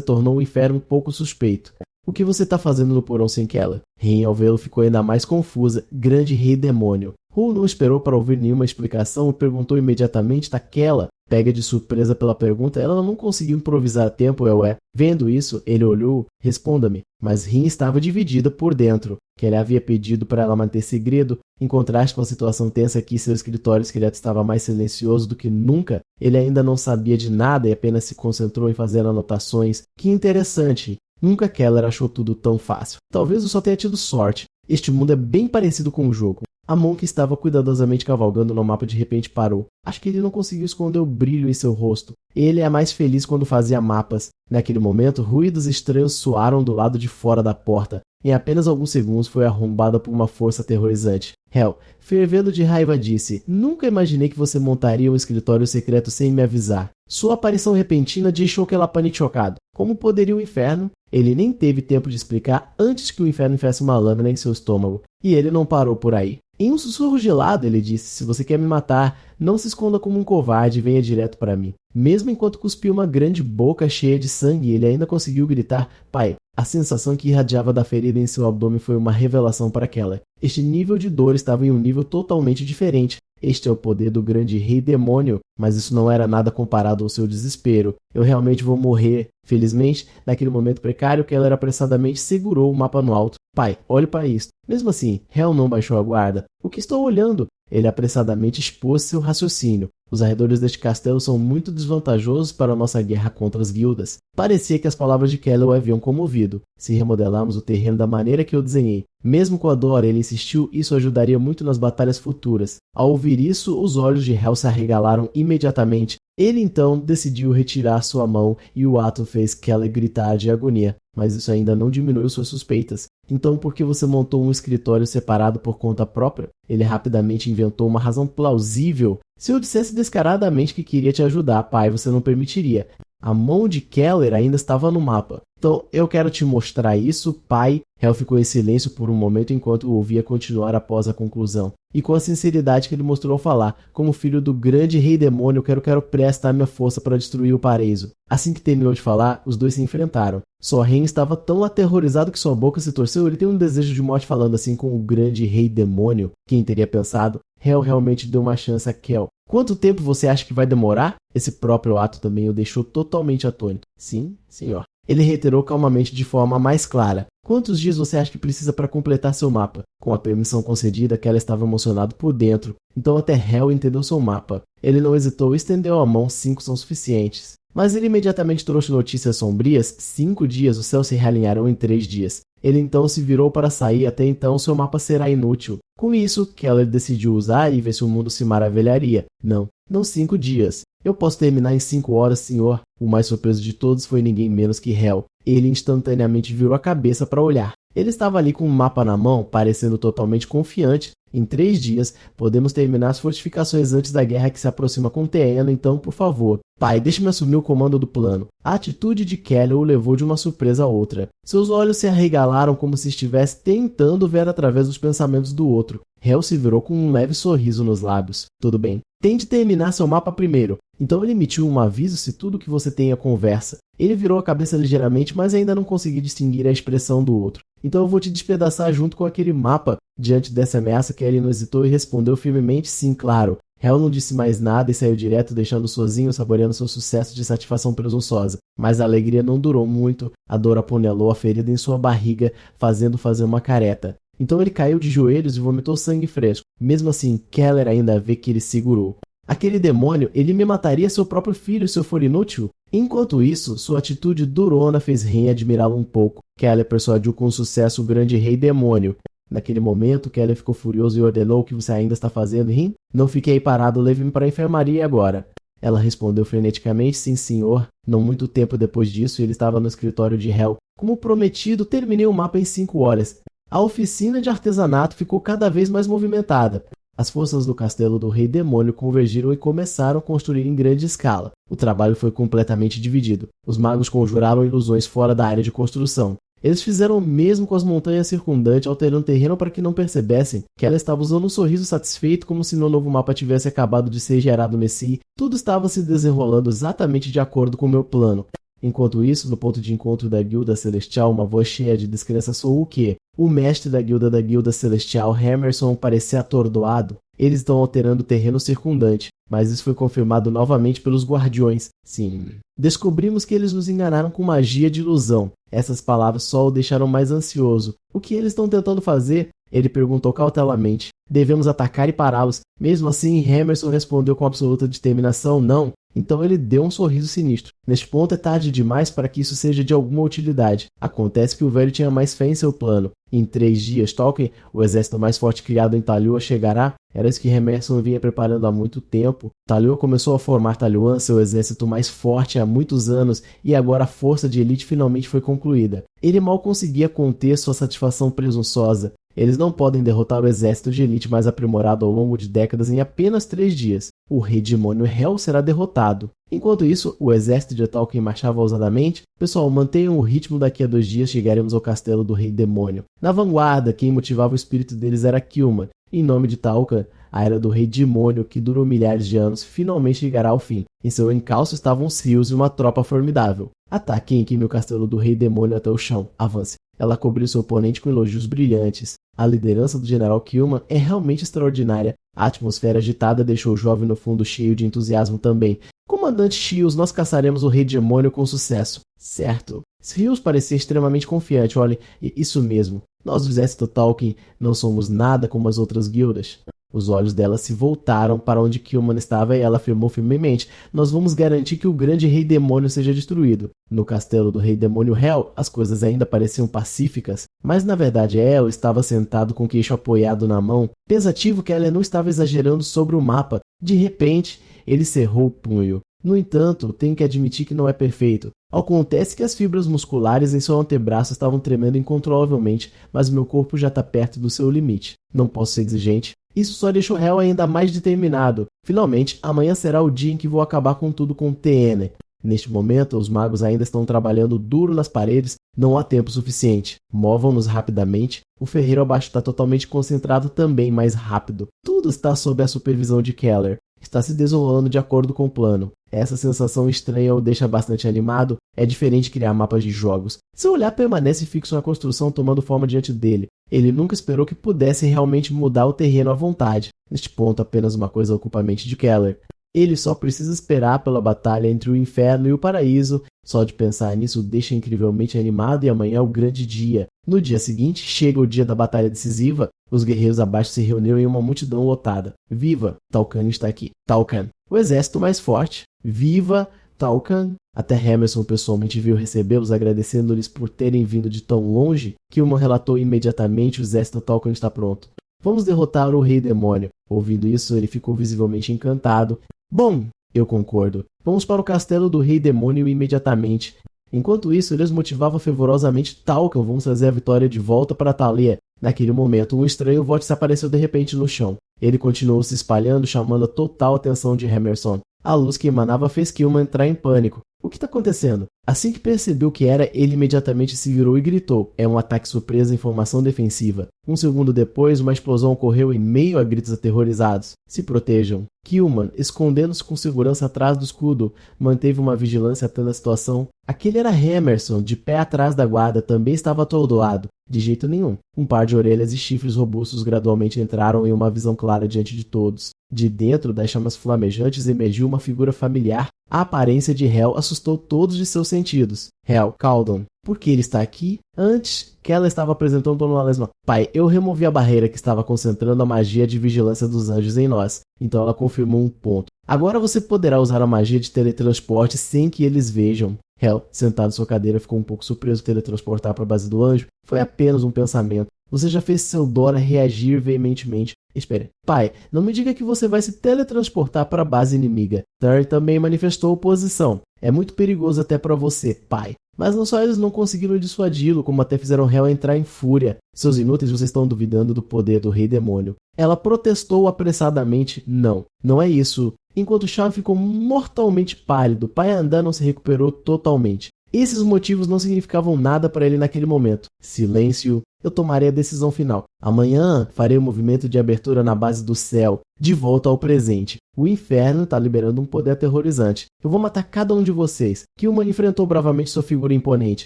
tornou o inferno um pouco suspeito." "O que você está fazendo no porão sem Keller?" Rin, ao vê-lo, ficou ainda mais confusa. "Grande rei demônio." Ru não esperou para ouvir nenhuma explicação e perguntou imediatamente daquela. Pega de surpresa pela pergunta, ela não conseguiu improvisar a tempo, ué. Vendo isso, ele olhou, responda-me. Mas Rin estava dividida por dentro. Kelly havia pedido para ela manter segredo, em contraste com a situação tensa que seu escritório secreto estava mais silencioso do que nunca. Ele ainda não sabia de nada e apenas se concentrou em fazer anotações. Que interessante! Nunca Keller achou tudo tão fácil. Talvez eu só tenha tido sorte. Este mundo é bem parecido com o jogo. A mão que estava cuidadosamente cavalgando no mapa de repente parou. Acho que ele não conseguiu esconder o brilho em seu rosto. Ele é mais feliz quando fazia mapas. Naquele momento, ruídos estranhos soaram do lado de fora da porta. Em apenas alguns segundos foi arrombada por uma força aterrorizante. Hel, fervendo de raiva, disse: Nunca imaginei que você montaria um escritório secreto sem me avisar. Sua aparição repentina deixou Kelapani chocado. Como poderia o inferno? Ele nem teve tempo de explicar antes que o inferno enfiasse uma lâmina em seu estômago. E ele não parou por aí. Em um sussurro gelado, ele disse: Se você quer me matar, não se esconda como um covarde e venha direto para mim. Mesmo enquanto cuspiu uma grande boca cheia de sangue, ele ainda conseguiu gritar: Pai. A sensação que irradiava da ferida em seu abdômen foi uma revelação para Keller. Este nível de dor estava em um nível totalmente diferente. Este é o poder do grande rei demônio, mas isso não era nada comparado ao seu desespero. Eu realmente vou morrer. Felizmente, naquele momento precário, Keller apressadamente segurou o mapa no alto. Pai, olhe para isto. Mesmo assim, Hel não baixou a guarda. O que estou olhando? Ele apressadamente expôs seu raciocínio. Os arredores deste castelo são muito desvantajosos para a nossa guerra contra as guildas. Parecia que as palavras de Keller o haviam comovido. Se remodelarmos o terreno da maneira que eu desenhei, mesmo com a Dora, ele insistiu, isso ajudaria muito nas batalhas futuras. Ao ouvir isso, os olhos de Hel se arregalaram imediatamente. Ele então decidiu retirar sua mão e o ato fez Keller gritar de agonia. Mas isso ainda não diminuiu suas suspeitas. Então por que você montou um escritório separado por conta própria? Ele rapidamente inventou uma razão plausível. Se eu dissesse descaradamente que queria te ajudar, pai, você não permitiria. A mão de Keller ainda estava no mapa. Então, eu quero te mostrar isso, pai. Hel ficou em silêncio por um momento enquanto o ouvia continuar após a conclusão. E com a sinceridade que ele mostrou ao falar, como filho do grande rei demônio, eu quero prestar minha força para destruir o paraíso. Assim que terminou de falar, os dois se enfrentaram. Só Ren estava tão aterrorizado que sua boca se torceu. Ele tem um desejo de morte falando assim com o grande rei demônio. Quem teria pensado? Hel realmente deu uma chance a Kel. Quanto tempo você acha que vai demorar? Esse próprio ato também o deixou totalmente atônito. Sim, senhor. Ele reiterou calmamente de forma mais clara. Quantos dias você acha que precisa para completar seu mapa? Com a permissão concedida, Keller estava emocionado por dentro. Então até Hel entendeu seu mapa. Ele não hesitou e estendeu a mão. 5 são suficientes. Mas ele imediatamente trouxe notícias sombrias. 5 dias, os céus se realinharão em 3 dias. Ele então se virou para sair, até então seu mapa será inútil. Com isso, Keller decidiu usar e ver se o mundo se maravilharia. Não 5 dias. Eu posso terminar em 5 horas, senhor. O mais surpreso de todos foi ninguém menos que Hel. Ele instantaneamente virou a cabeça para olhar. Ele estava ali com um mapa na mão, parecendo totalmente confiante. Em 3 dias, podemos terminar as fortificações antes da guerra que se aproxima com Teena, então, por favor. Pai, deixe-me assumir o comando do plano. A atitude de Keller o levou de uma surpresa a outra. Seus olhos se arregalaram como se estivesse tentando ver através dos pensamentos do outro. Hel se virou com um leve sorriso nos lábios. Tudo bem. Tente terminar seu mapa primeiro. Então ele emitiu um aviso se tudo que você tem é conversa. Ele virou a cabeça ligeiramente, mas ainda não conseguia distinguir a expressão do outro. Então eu vou te despedaçar junto com aquele mapa. Diante dessa ameaça, Kelly não hesitou e respondeu firmemente sim, claro. Hel não disse mais nada e saiu direto, deixando sozinho, saboreando seu sucesso de satisfação presunçosa. Mas a alegria não durou muito. A dor apunhalou a ferida em sua barriga, fazendo fazer uma careta. Então ele caiu de joelhos e vomitou sangue fresco. Mesmo assim, Keller ainda vê que ele segurou. Aquele demônio, ele me mataria seu próprio filho se eu for inútil? Enquanto isso, sua atitude durona fez Ren admirá-lo um pouco. Keller persuadiu com sucesso o grande rei demônio. Naquele momento, Keller ficou furioso e ordenou: o que você ainda está fazendo, Ren? Não fique aí parado, leve-me para a enfermaria agora. Ela respondeu freneticamente: sim, senhor. Não muito tempo depois disso, ele estava no escritório de Hel. Como prometido, terminei o mapa em 5 horas. A oficina de artesanato ficou cada vez mais movimentada. As forças do castelo do Rei Demônio convergiram e começaram a construir em grande escala. O trabalho foi completamente dividido. Os magos conjuraram ilusões fora da área de construção. Eles fizeram o mesmo com as montanhas circundantes, alterando o terreno para que não percebessem que ela estava usando um sorriso satisfeito, como se no novo mapa tivesse acabado de ser gerado Messi. Tudo estava se desenrolando exatamente de acordo com o meu plano. Enquanto isso, no ponto de encontro da Guilda Celestial, uma voz cheia de descrença soou o quê? O mestre da Guilda Celestial, Emerson, parecia atordoado. Eles estão alterando o terreno circundante, mas isso foi confirmado novamente pelos guardiões. Sim. Descobrimos que eles nos enganaram com magia de ilusão. Essas palavras só o deixaram mais ansioso. O que eles estão tentando fazer? Ele perguntou cautelamente. Devemos atacar e pará-los. Mesmo assim, Emerson respondeu com absoluta determinação, não. Então ele deu um sorriso sinistro. Neste ponto é tarde demais para que isso seja de alguma utilidade. Acontece que o velho tinha mais fé em seu plano. Em 3 dias, Tolkien, o exército mais forte criado em Talua, chegará. Era isso que Emerson vinha preparando há muito tempo. Talua começou a formar Taluan, seu exército mais forte há muitos anos, e agora a força de elite finalmente foi concluída. Ele mal conseguia conter sua satisfação presunçosa. Eles não podem derrotar o exército de elite mais aprimorado ao longo de décadas em apenas 3 dias. O rei demônio Hel será derrotado. Enquanto isso, o exército de Tolkien marchava ousadamente. Pessoal, mantenham o ritmo, daqui a 2 dias chegaremos ao castelo do rei demônio. Na vanguarda, quem motivava o espírito deles era Kilman. Em nome de Tolkien, a era do rei demônio, que durou milhares de anos, finalmente chegará ao fim. Em seu encalço estavam os rios e uma tropa formidável. Ataquem e queime o castelo do rei demônio até o chão. Avance. Ela cobriu seu oponente com elogios brilhantes. A liderança do general Kilman é realmente extraordinária. A atmosfera agitada deixou o jovem no fundo cheio de entusiasmo também. Comandante Shields, nós caçaremos o rei demônio com sucesso. Certo. Shields parecia extremamente confiante. Olhem, isso mesmo. Nós do exército Tolkien não somos nada como as outras guildas. Os olhos dela se voltaram para onde Kilman estava e ela afirmou firmemente: nós vamos garantir que o grande rei demônio seja destruído. No castelo do rei demônio Hel, as coisas ainda pareciam pacíficas, mas na verdade Hel estava sentado com o queixo apoiado na mão, pensativo que ela não estava exagerando sobre o mapa. De repente, ele cerrou o punho. No entanto, tenho que admitir que não é perfeito. Acontece que as fibras musculares em seu antebraço estavam tremendo incontrolavelmente, mas meu corpo já está perto do seu limite. Não posso ser exigente. Isso só deixa o Hel ainda mais determinado. Finalmente, amanhã será o dia em que vou acabar com tudo com TN. Neste momento, os magos ainda estão trabalhando duro nas paredes, não há tempo suficiente. Movam-nos rapidamente. O ferreiro abaixo está totalmente concentrado também, mais rápido. Tudo está sob a supervisão de Keller. Está se desenrolando de acordo com o plano. Essa sensação estranha o deixa bastante animado. É diferente criar mapas de jogos. Seu olhar permanece fixo na construção tomando forma diante dele. Ele nunca esperou que pudesse realmente mudar o terreno à vontade. Neste ponto, apenas uma coisa ocupa a mente de Keller. Ele só precisa esperar pela batalha entre o inferno e o paraíso. Só de pensar nisso o deixa incrivelmente animado e amanhã é o grande dia. No dia seguinte, chega o dia da batalha decisiva. Os guerreiros abaixo se reuniram em uma multidão lotada. Viva! Tolkien está aqui. Tolkien. O exército mais forte. Viva! Tolkien. Até Emerson pessoalmente veio recebê-los, agradecendo-lhes por terem vindo de tão longe. Kilman relatou imediatamente: o exército Tolkien está pronto. Vamos derrotar o rei demônio. Ouvindo isso, ele ficou visivelmente encantado. Bom, eu concordo. Vamos para o castelo do rei demônio imediatamente. Enquanto isso, eles motivavam fervorosamente Tolkien. Vamos trazer a vitória de volta para Talia. Naquele momento, um estranho vórtice apareceu de repente no chão. Ele continuou se espalhando, chamando a total atenção de Emerson. A luz que emanava fez Kilman entrar em pânico. O que está acontecendo? Assim que percebeu o que era, ele imediatamente se virou e gritou. É um ataque surpresa em formação defensiva. Um segundo depois, uma explosão ocorreu em meio a gritos aterrorizados. Se protejam. Kilman, escondendo-se com segurança atrás do escudo, manteve uma vigilância atando a situação. Aquele era Emerson, de pé atrás da guarda, também estava atordoado. De jeito nenhum. Um par de orelhas e chifres robustos gradualmente entraram em uma visão clara diante de todos. De dentro das chamas flamejantes emergiu uma figura familiar. A aparência de Hel assustou todos de seus sentidos. Hel, Caldon, por que ele está aqui? Antes, Keller estava apresentando Dona Lesma. Pai, eu removi a barreira que estava concentrando a magia de vigilância dos anjos em nós. Então ela confirmou um ponto. Agora você poderá usar a magia de teletransporte sem que eles vejam. Hel, sentado em sua cadeira, ficou um pouco surpreso de teletransportar para a base do anjo. Foi apenas um pensamento. Você já fez seu Dora reagir veementemente. Espere. Pai, não me diga que você vai se teletransportar para a base inimiga. Terry também manifestou oposição. É muito perigoso até para você, pai. Mas não só eles não conseguiram dissuadi-lo, como até fizeram Hel entrar em fúria. Seus inúteis, vocês estão duvidando do poder do rei demônio. Ela protestou apressadamente. Não é isso. Enquanto Shaw ficou mortalmente pálido, Pai Andan não se recuperou totalmente. Esses motivos não significavam nada para ele naquele momento. Silêncio. Eu tomarei a decisão final. Amanhã farei o movimento de abertura na base do céu, de volta ao presente. O inferno está liberando um poder aterrorizante. Eu vou matar cada um de vocês. Kilman enfrentou bravamente sua figura imponente.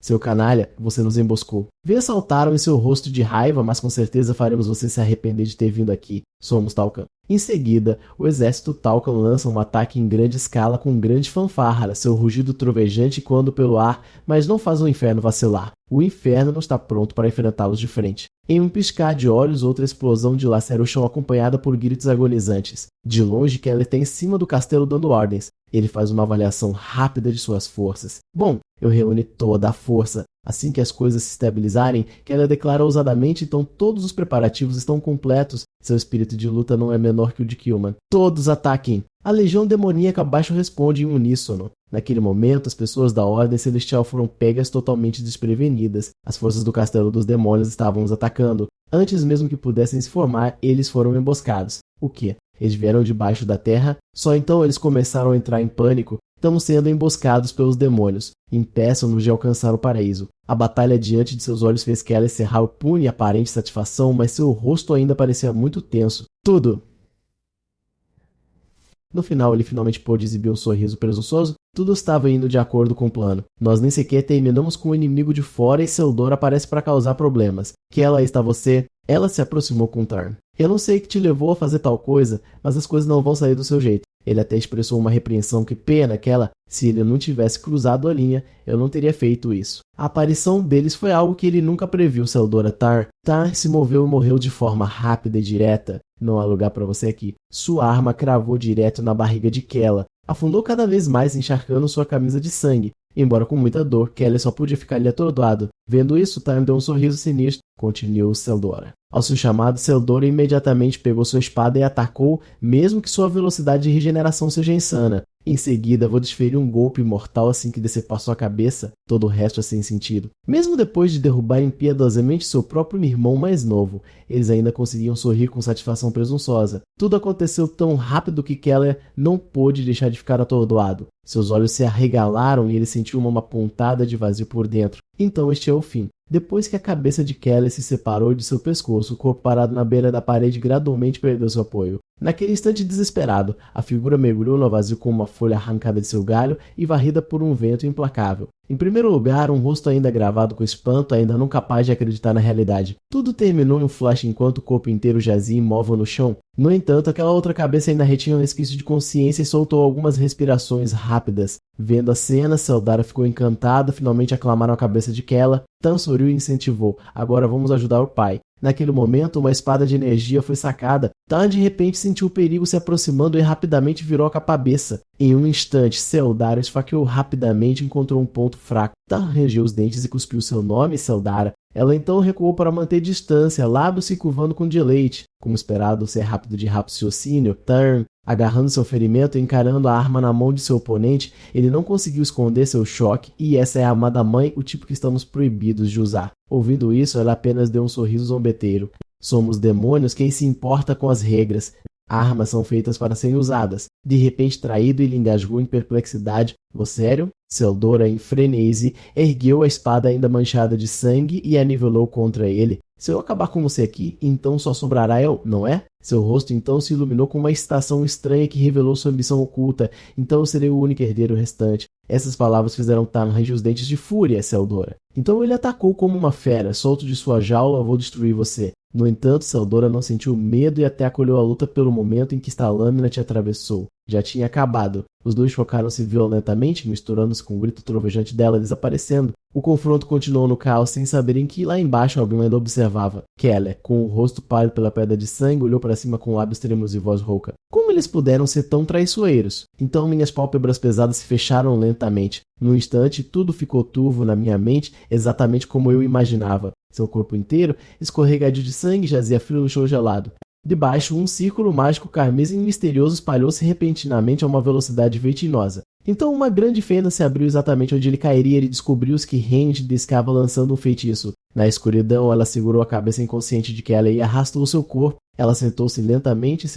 Seu canalha, você nos emboscou. Veias saltaram em seu rosto de raiva, mas com certeza faremos você se arrepender de ter vindo aqui. Somos Tolkien. Em seguida, o exército Talcan lança um ataque em grande escala com grande fanfarra, seu rugido trovejante quando pelo ar, mas não faz o inferno vacilar. O inferno não está pronto para enfrentá-los de frente. Em um piscar de olhos, outra explosão dilacera o chão acompanhada por gritos agonizantes. De longe, Keller está em cima do castelo dando ordens. Ele faz uma avaliação rápida de suas forças. Bom, eu reúne toda a força. Assim que as coisas se estabilizarem, Keller declara ousadamente, então todos os preparativos estão completos. Seu espírito de luta não é menor que o de Killman. Todos ataquem! A legião demoníaca abaixo responde em uníssono. Naquele momento, as pessoas da Ordem Celestial foram pegas totalmente desprevenidas. As forças do Castelo dos Demônios estavam os atacando. Antes mesmo que pudessem se formar, eles foram emboscados. O quê? Eles vieram debaixo da terra? Só então eles começaram a entrar em pânico. Estamos sendo emboscados pelos demônios. Impeçam-nos de alcançar o paraíso. A batalha diante de seus olhos fez Keller cerrar o punho em aparente satisfação, mas seu rosto ainda parecia muito tenso. Tudo! No final, ele finalmente pôde exibir um sorriso presunçoso. Tudo estava indo de acordo com o plano. Nós nem sequer terminamos com o inimigo de fora e Seldor aparece para causar problemas. Que lá está você? Ela se aproximou com Tarn. Eu não sei o que te levou a fazer tal coisa, mas as coisas não vão sair do seu jeito. Ele até expressou uma repreensão que pena que ela, se ele não tivesse cruzado a linha, eu não teria feito isso. A aparição deles foi algo que ele nunca previu, Seldora Tarn. Tarn se moveu e morreu de forma rápida e direta. Não há lugar para você aqui. Sua arma cravou direto na barriga de Kella. Afundou cada vez mais, encharcando sua camisa de sangue. Embora com muita dor, Keller só podia ficar ali atordoado. Vendo isso, Tarn deu um sorriso sinistro. Continuou Seldora. Ao seu chamado, Seldora imediatamente pegou sua espada e atacou, mesmo que sua velocidade de regeneração seja insana. Em seguida, vou desferir um golpe mortal assim que decepar sua cabeça. Todo o resto é sem sentido. Mesmo depois de derrubar impiedosamente seu próprio irmão mais novo, eles ainda conseguiam sorrir com satisfação presunçosa. Tudo aconteceu tão rápido que Keller não pôde deixar de ficar atordoado. Seus olhos se arregalaram e ele sentiu uma pontada de vazio por dentro. Então este é o fim. Depois que a cabeça de Keller se separou de seu pescoço, o corpo parado na beira da parede gradualmente perdeu seu apoio. Naquele instante desesperado, a figura mergulhou no vazio com uma folha arrancada de seu galho e varrida por um vento implacável. Em primeiro lugar, um rosto ainda gravado com espanto, ainda não capaz de acreditar na realidade. Tudo terminou em um flash enquanto o corpo inteiro jazia imóvel no chão. No entanto, aquela outra cabeça ainda retinha um resquício de consciência e soltou algumas respirações rápidas. Vendo a cena, Seldara ficou encantada, finalmente aclamaram a cabeça de Kella. Tan sorriu e incentivou. Agora vamos ajudar o pai. Naquele momento, uma espada de energia foi sacada. Tan de repente sentiu o perigo se aproximando e rapidamente virou a cabeça. Em um instante, Seldara esfaqueou rapidamente e encontrou um ponto fraco. Tan rangeu os dentes e cuspiu seu nome, Seldara. Ela então recuou para manter distância, lábios se curvando com deleite. Como esperado ser rápido de raciocínio, Tarn, agarrando seu ferimento e encarando a arma na mão de seu oponente, ele não conseguiu esconder seu choque, e essa é a amada mãe, o tipo que estamos proibidos de usar. Ouvindo isso, ela apenas deu um sorriso zombeteiro. Somos demônios, quem se importa com as regras? Armas são feitas para serem usadas. De repente, traído, ele engasgou em perplexidade. Sério? Seldora, em frenesi, ergueu a espada ainda manchada de sangue e a nivelou contra ele. Se eu acabar com você aqui, então só sobrará eu, não é? Seu rosto então se iluminou com uma excitação estranha que revelou sua ambição oculta. Então eu serei o único herdeiro restante. Essas palavras fizeram Tarn ranger os dentes de fúria, Seldora. Então ele atacou como uma fera. Solto de sua jaula, vou destruir você. No entanto, Seldora não sentiu medo e até acolheu a luta pelo momento em que esta lâmina te atravessou. Já tinha acabado. Os dois chocaram-se violentamente, misturando-se com o grito trovejante dela desaparecendo. O confronto continuou no caos, sem saberem que lá embaixo alguém ainda observava. Keller, com o rosto pálido pela pedra de sangue, olhou para cima com lábios trêmulos e voz rouca. Como eles puderam ser tão traiçoeiros? Então minhas pálpebras pesadas se fecharam lentamente. Num instante, tudo ficou turvo na minha mente, exatamente como eu imaginava. Seu corpo inteiro, escorregadio de sangue, jazia frio no chão gelado. Debaixo, um círculo mágico carmesim misterioso espalhou-se repentinamente a uma velocidade vertiginosa. Então uma grande fenda se abriu exatamente onde ele cairia e ele descobriu que Randy descava lançando um feitiço. Na escuridão, ela segurou a cabeça inconsciente de Keller e arrastou seu corpo. Ela sentou-se lentamente,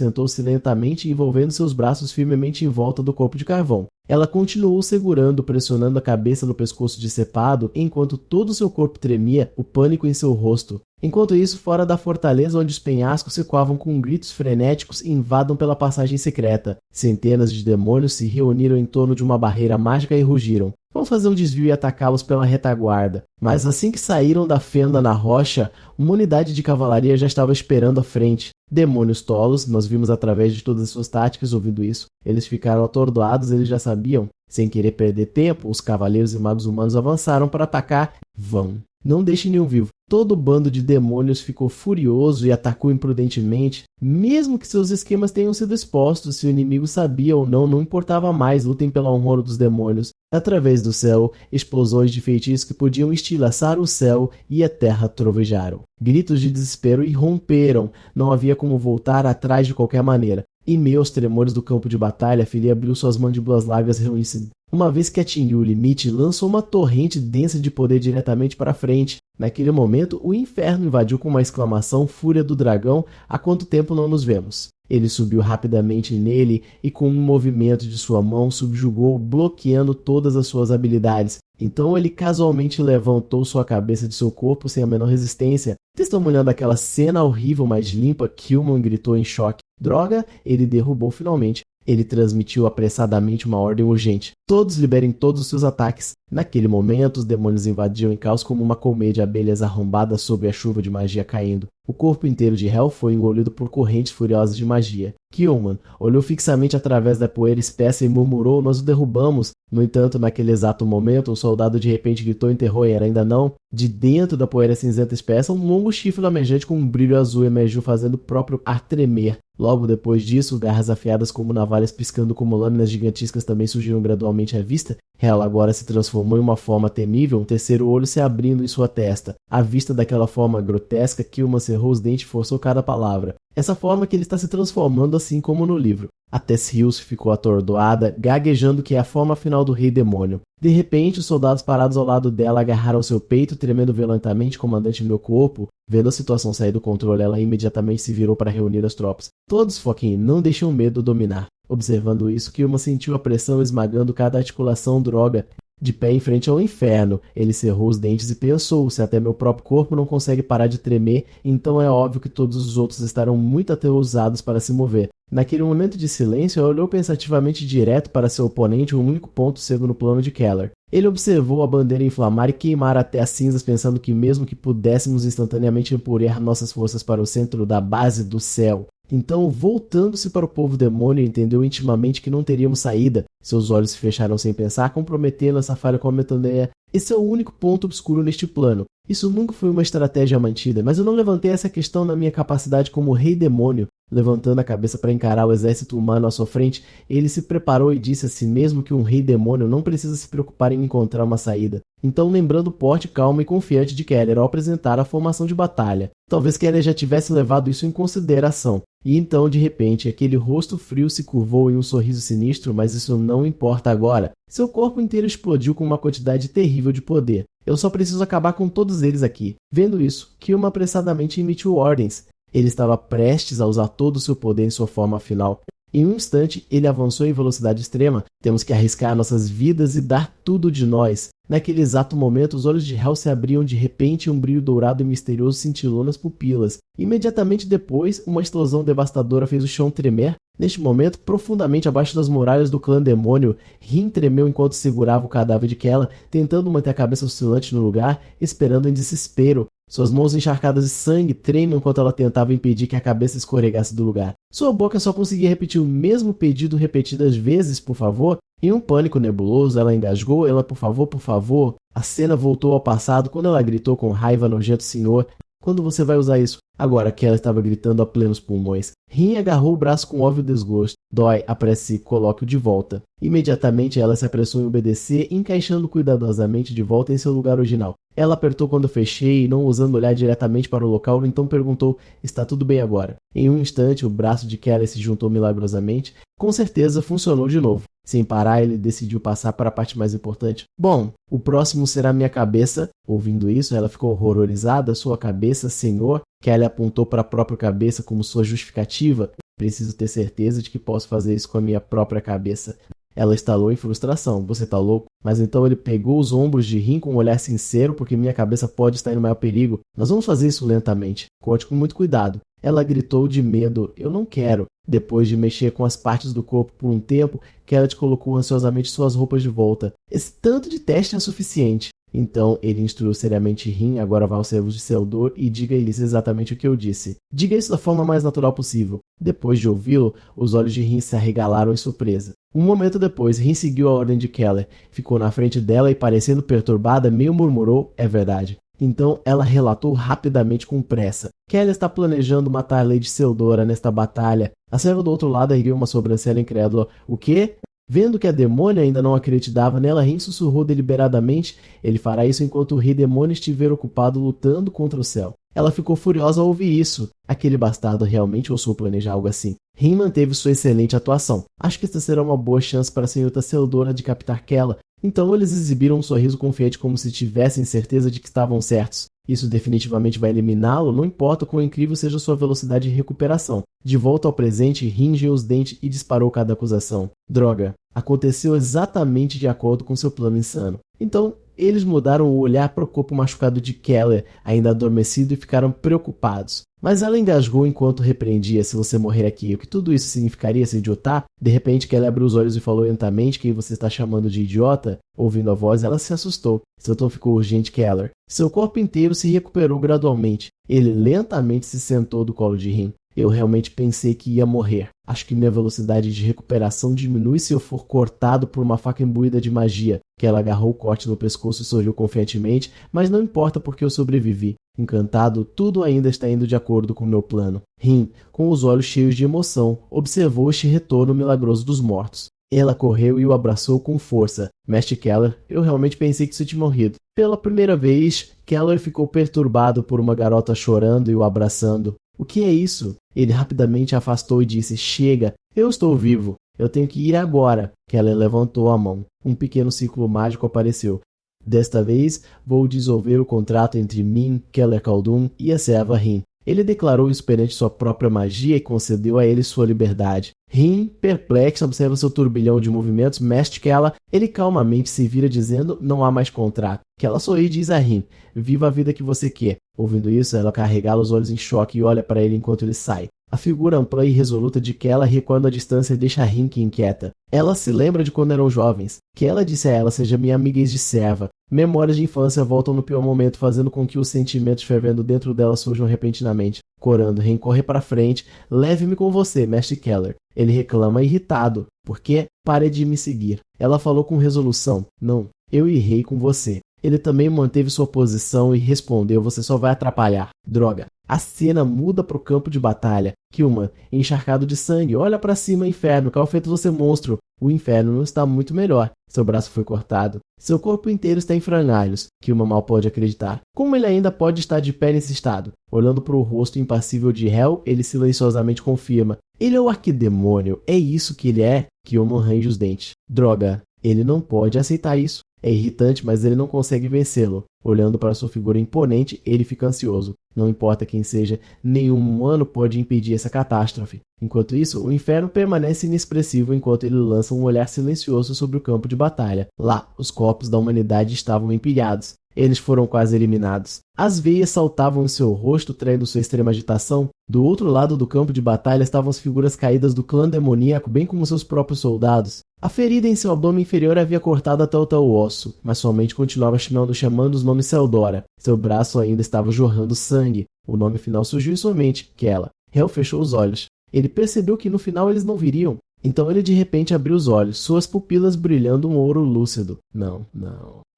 envolvendo seus braços firmemente em volta do corpo de carvão. Ela continuou segurando, pressionando a cabeça no pescoço decepado, enquanto todo seu corpo tremia, o pânico em seu rosto. Enquanto isso, fora da fortaleza onde os penhascos se coavam com gritos frenéticos, invadam pela passagem secreta. Centenas de demônios se reuniram em torno de uma barreira mágica e rugiram. Vamos fazer um desvio e atacá-los pela retaguarda. Mas assim que saíram da fenda na rocha, uma unidade de cavalaria já estava esperando à frente. Demônios tolos, nós vimos através de todas as suas táticas ouvindo isso. Eles ficaram atordoados, eles já sabiam. Sem querer perder tempo, os cavaleiros e magos humanos avançaram para atacar. Vão. Não deixe nenhum vivo. Todo o bando de demônios ficou furioso e atacou imprudentemente. Mesmo que seus esquemas tenham sido expostos, se o inimigo sabia ou não, não importava mais, lutem pela honra dos demônios. Através do céu, explosões de feitiços que podiam estilhaçar o céu e a terra trovejaram. Gritos de desespero irromperam. Não havia como voltar atrás de qualquer maneira. Em meio aos tremores do campo de batalha, Fili abriu suas mandíbulas largas reunindo-se. Uma vez que atingiu o limite, lançou uma torrente densa de poder diretamente para frente. Naquele momento, o inferno invadiu com uma exclamação fúria do dragão. Há quanto tempo não nos vemos? Ele subiu rapidamente nele e com um movimento de sua mão subjugou, bloqueando todas as suas habilidades. Então ele casualmente levantou sua cabeça de seu corpo sem a menor resistência. Testemunhando aquela cena horrível, mas limpa, Killman gritou em choque. Droga, ele derrubou finalmente. Ele transmitiu apressadamente uma ordem urgente. Todos liberem todos os seus ataques. Naquele momento, os demônios invadiam em caos como uma colmeia de abelhas arrombadas sob a chuva de magia caindo. O corpo inteiro de Hel foi engolido por correntes furiosas de magia. Killman olhou fixamente através da poeira espessa e murmurou: "Nós o derrubamos." No entanto, naquele exato momento, um soldado de repente gritou em terror e ainda não. De dentro da poeira cinzenta espessa, um longo chifre lamejante com um brilho azul emergiu, fazendo o próprio ar tremer. Logo depois disso, garras afiadas como navalhas piscando como lâminas gigantescas também surgiram gradualmente à vista. Ela agora se transformou em uma forma temível, um terceiro olho se abrindo em sua testa. À vista daquela forma grotesca, Killman cerrou os dentes e forçou cada palavra. Essa forma que ele está se transformando, assim como no livro. A Tess Hills ficou atordoada, gaguejando que é a forma final do Rei Demônio. De repente, os soldados parados ao lado dela agarraram seu peito, tremendo violentamente. "Comandante, meu corpo." Vendo a situação sair do controle, ela imediatamente se virou para reunir as tropas. "Todos, Foquinha, não deixem o medo dominar." Observando isso, Killman sentiu a pressão esmagando cada articulação. Droga. De pé em frente ao inferno, ele cerrou os dentes e pensou: se até meu próprio corpo não consegue parar de tremer, então é óbvio que todos os outros estarão muito aterrorizados para se mover. Naquele momento de silêncio, ele olhou pensativamente direto para seu oponente, um único ponto cego no plano de Keller. Ele observou a bandeira inflamar e queimar até as cinzas, pensando que mesmo que pudéssemos instantaneamente empurrar nossas forças para o centro da base do céu. Então, voltando-se para o povo demônio, entendeu intimamente que não teríamos saída. Seus olhos se fecharam sem pensar, comprometendo essa falha com a metoneia. Esse é o único ponto obscuro neste plano. Isso nunca foi uma estratégia mantida, mas eu não levantei essa questão na minha capacidade como Rei Demônio. Levantando a cabeça para encarar o exército humano à sua frente, ele se preparou e disse a si mesmo que um Rei Demônio não precisa se preocupar em encontrar uma saída. Então, lembrando o porte calmo e confiante de Keller ao apresentar a formação de batalha. Talvez Keller já tivesse levado isso em consideração. E então, de repente, aquele rosto frio se curvou em um sorriso sinistro, mas isso não importa agora. Seu corpo inteiro explodiu com uma quantidade terrível de poder. Eu só preciso acabar com todos eles aqui. Vendo isso, Killman apressadamente emitiu ordens. Ele estava prestes a usar todo o seu poder em sua forma final. Em um instante, ele avançou em velocidade extrema. Temos que arriscar nossas vidas e dar tudo de nós. Naquele exato momento, os olhos de Hel se abriam de repente e um brilho dourado e misterioso cintilou nas pupilas. Imediatamente depois, uma explosão devastadora fez o chão tremer. Neste momento, profundamente abaixo das muralhas do clã demônio, Rin tremeu enquanto segurava o cadáver de Kella, tentando manter a cabeça oscilante no lugar, esperando em desespero. Suas mãos encharcadas de sangue tremem enquanto ela tentava impedir que a cabeça escorregasse do lugar. Sua boca só conseguia repetir o mesmo pedido repetidas vezes, por favor. Em um pânico nebuloso, ela engasgou: "Ela, por favor, por favor." A cena voltou ao passado quando ela gritou com raiva: "Nojento senhor, quando você vai usar isso?" Agora que ela estava gritando a plenos pulmões. Rin agarrou o braço com óbvio desgosto. "Dói, apresse, coloque-o de volta." Imediatamente ela se apressou em obedecer, encaixando cuidadosamente de volta em seu lugar original. Ela apertou quando fechei e, não ousando olhar diretamente para o local, então perguntou: "Está tudo bem agora?" Em um instante, o braço de Keller se juntou milagrosamente. Com certeza, funcionou de novo. Sem parar, ele decidiu passar para a parte mais importante. "Bom, o próximo será minha cabeça." Ouvindo isso, ela ficou horrorizada. "Sua cabeça, senhor?" Keller apontou para a própria cabeça como sua justificativa. "Preciso ter certeza de que posso fazer isso com a minha própria cabeça." Ela estalou em frustração. "Você tá louco?" Mas então ele pegou os ombros de Rin com um olhar sincero, porque minha cabeça pode estar em maior perigo. "Nós vamos fazer isso lentamente. Conte com muito cuidado." Ela gritou de medo: "Eu não quero." Depois de mexer com as partes do corpo por um tempo, Kellett colocou ansiosamente suas roupas de volta. Esse tanto de teste é suficiente. Então ele instruiu seriamente Rin, agora vá aos servos de Seldor e diga-lhes exatamente o que eu disse. Diga isso da forma mais natural possível. Depois de ouvi-lo, os olhos de Rin se arregalaram em surpresa. Um momento depois, Rin seguiu a ordem de Keller, ficou na frente dela e, parecendo perturbada, meio murmurou, é verdade. Então ela relatou rapidamente com pressa. Keller está planejando matar Lady Seldora nesta batalha. A serva do outro lado ergueu uma sobrancelha incrédula. O quê? Vendo que a demônia ainda não acreditava nela, Rin sussurrou deliberadamente. Ele fará isso enquanto o rei demônio estiver ocupado lutando contra o céu. Ela ficou furiosa ao ouvir isso. Aquele bastardo realmente ousou planejar algo assim. Rin manteve sua excelente atuação. Acho que esta será uma boa chance para a senhorita Seldora de captar Kella. Então eles exibiram um sorriso confiante como se tivessem certeza de que estavam certos. Isso definitivamente vai eliminá-lo, não importa quão incrível seja sua velocidade de recuperação. De volta ao presente, ringeu os dentes e disparou cada acusação. Droga, aconteceu exatamente de acordo com seu plano insano. Então, eles mudaram o olhar para o corpo machucado de Keller, ainda adormecido, e ficaram preocupados. Mas ela engasgou enquanto repreendia: se você morrer aqui, o que tudo isso significaria, se idiotar? De repente, Keller abriu os olhos e falou lentamente: quem você está chamando de idiota? Ouvindo a voz, ela se assustou. Seu tom ficou urgente. Keller. Seu corpo inteiro se recuperou gradualmente. Ele lentamente se sentou do colo de Rin. Eu realmente pensei que ia morrer. Acho que minha velocidade de recuperação diminui se eu for cortado por uma faca imbuída de magia. Keller agarrou o corte no pescoço e sorriu confiantemente, mas não importa porque eu sobrevivi. Encantado, tudo ainda está indo de acordo com meu plano. Rin, com os olhos cheios de emoção, observou este retorno milagroso dos mortos. Ela correu e o abraçou com força. Mestre Keller, eu realmente pensei que você tinha morrido. Pela primeira vez, Keller ficou perturbado por uma garota chorando e o abraçando. O que é isso? Ele rapidamente afastou e disse: chega, eu estou vivo. Eu tenho que ir agora. Keller levantou a mão. Um pequeno círculo mágico apareceu. Desta vez, vou dissolver o contrato entre mim, Keller Khaldun, e a serva Rin. Ele declarou isso perante sua própria magia e concedeu a ele sua liberdade. Rin, perplexo, observa seu turbilhão de movimentos. Mestre Keller, ele calmamente se vira dizendo: não há mais contrato. Keller sorri e diz a Rin: viva a vida que você quer. Ouvindo isso, ela carregala os olhos em choque e olha para ele enquanto ele sai. A figura ampla e resoluta de Keller recuando à distância deixa Rin que inquieta. Ela se lembra de quando eram jovens. Keller disse a ela: seja minha amiga ex de serva. Memórias de infância voltam no pior momento, fazendo com que os sentimentos fervendo dentro dela surjam repentinamente. Corando, Rin corre para frente. Leve-me com você, mestre Keller. Ele reclama irritado. Por quê? Pare de me seguir. Ela falou com resolução: não, eu irei com você. Ele também manteve sua posição e respondeu: você só vai atrapalhar. Droga. A cena muda para o campo de batalha. Kilman, encharcado de sangue, olha para cima, inferno, qual feito você monstro? O inferno não está muito melhor. Seu braço foi cortado. Seu corpo inteiro está em frangalhos. Kilman mal pode acreditar. Como ele ainda pode estar de pé nesse estado? Olhando para o rosto impassível de Hel, ele silenciosamente confirma: ele é o arquidemônio. É isso que ele é? Kilman range os dentes. Droga. Ele não pode aceitar isso. É irritante, mas ele não consegue vencê-lo. Olhando para sua figura imponente, ele fica ansioso. Não importa quem seja, nenhum humano pode impedir essa catástrofe. Enquanto isso, o inferno permanece inexpressivo enquanto ele lança um olhar silencioso sobre o campo de batalha. Lá, os corpos da humanidade estavam empilhados. Eles foram quase eliminados. As veias saltavam em seu rosto, traindo sua extrema agitação. Do outro lado do campo de batalha estavam as figuras caídas do clã demoníaco, bem como seus próprios soldados. A ferida em seu abdômen inferior havia cortado até o tal osso, mas sua mente continuava chamando os nomes Seldora. Seu braço ainda estava jorrando sangue. O nome final surgiu em sua mente: Keller. Hel fechou os olhos. Ele percebeu que no final eles não viriam. Então ele de repente abriu os olhos, suas pupilas brilhando um ouro lúcido. Não.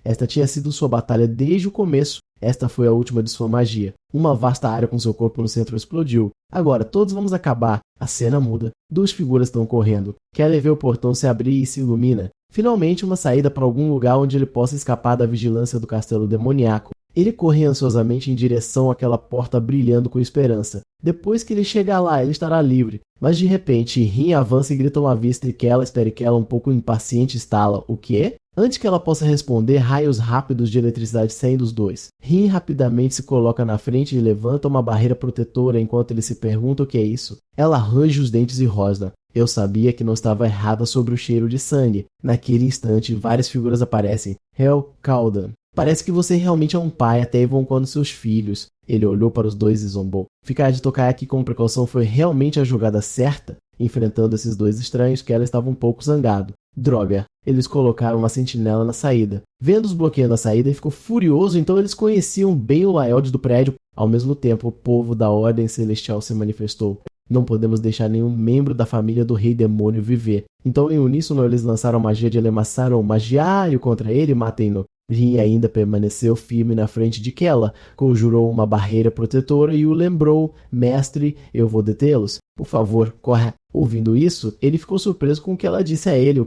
Esta tinha sido sua batalha desde o começo. Esta foi a última de sua magia. Uma vasta área com seu corpo no centro explodiu. Agora, todos vamos acabar. A cena muda. Duas figuras estão correndo. Keller vê o portão se abrir e se ilumina. Finalmente, uma saída para algum lugar onde ele possa escapar da vigilância do castelo demoníaco. Ele corre ansiosamente em direção àquela porta brilhando com esperança. Depois que ele chegar lá, ele estará livre. Mas de repente, Rin avança e grita uma vista e Keller, um pouco impaciente, estala: o quê? Antes que ela possa responder, raios rápidos de eletricidade saem dos dois. Rin rapidamente se coloca na frente e levanta uma barreira protetora enquanto ele se pergunta o que é isso. Ela range os dentes e rosna. Eu sabia que não estava errada sobre o cheiro de sangue. Naquele instante, várias figuras aparecem. Hel Khaldun. Parece que você realmente é um pai, até evocando seus filhos. Ele olhou para os dois e zombou. Ficar de tocar aqui com precaução foi realmente a jogada certa? Enfrentando esses dois estranhos, Keller estava um pouco zangado. Droga, eles colocaram uma sentinela na saída. Vendo-os bloqueando a saída, ele ficou furioso, então eles conheciam bem o layout do prédio. Ao mesmo tempo, o povo da Ordem Celestial se manifestou. Não podemos deixar nenhum membro da família do Rei Demônio viver. Então, em uníssono, eles lançaram magia de Elemassar ou Magiário contra ele e matem-no. Rin ainda permaneceu firme na frente de Kella, conjurou uma barreira protetora e o lembrou: Mestre, eu vou detê-los. Por favor, corra. Ouvindo isso, ele ficou surpreso com o que ela disse a ele,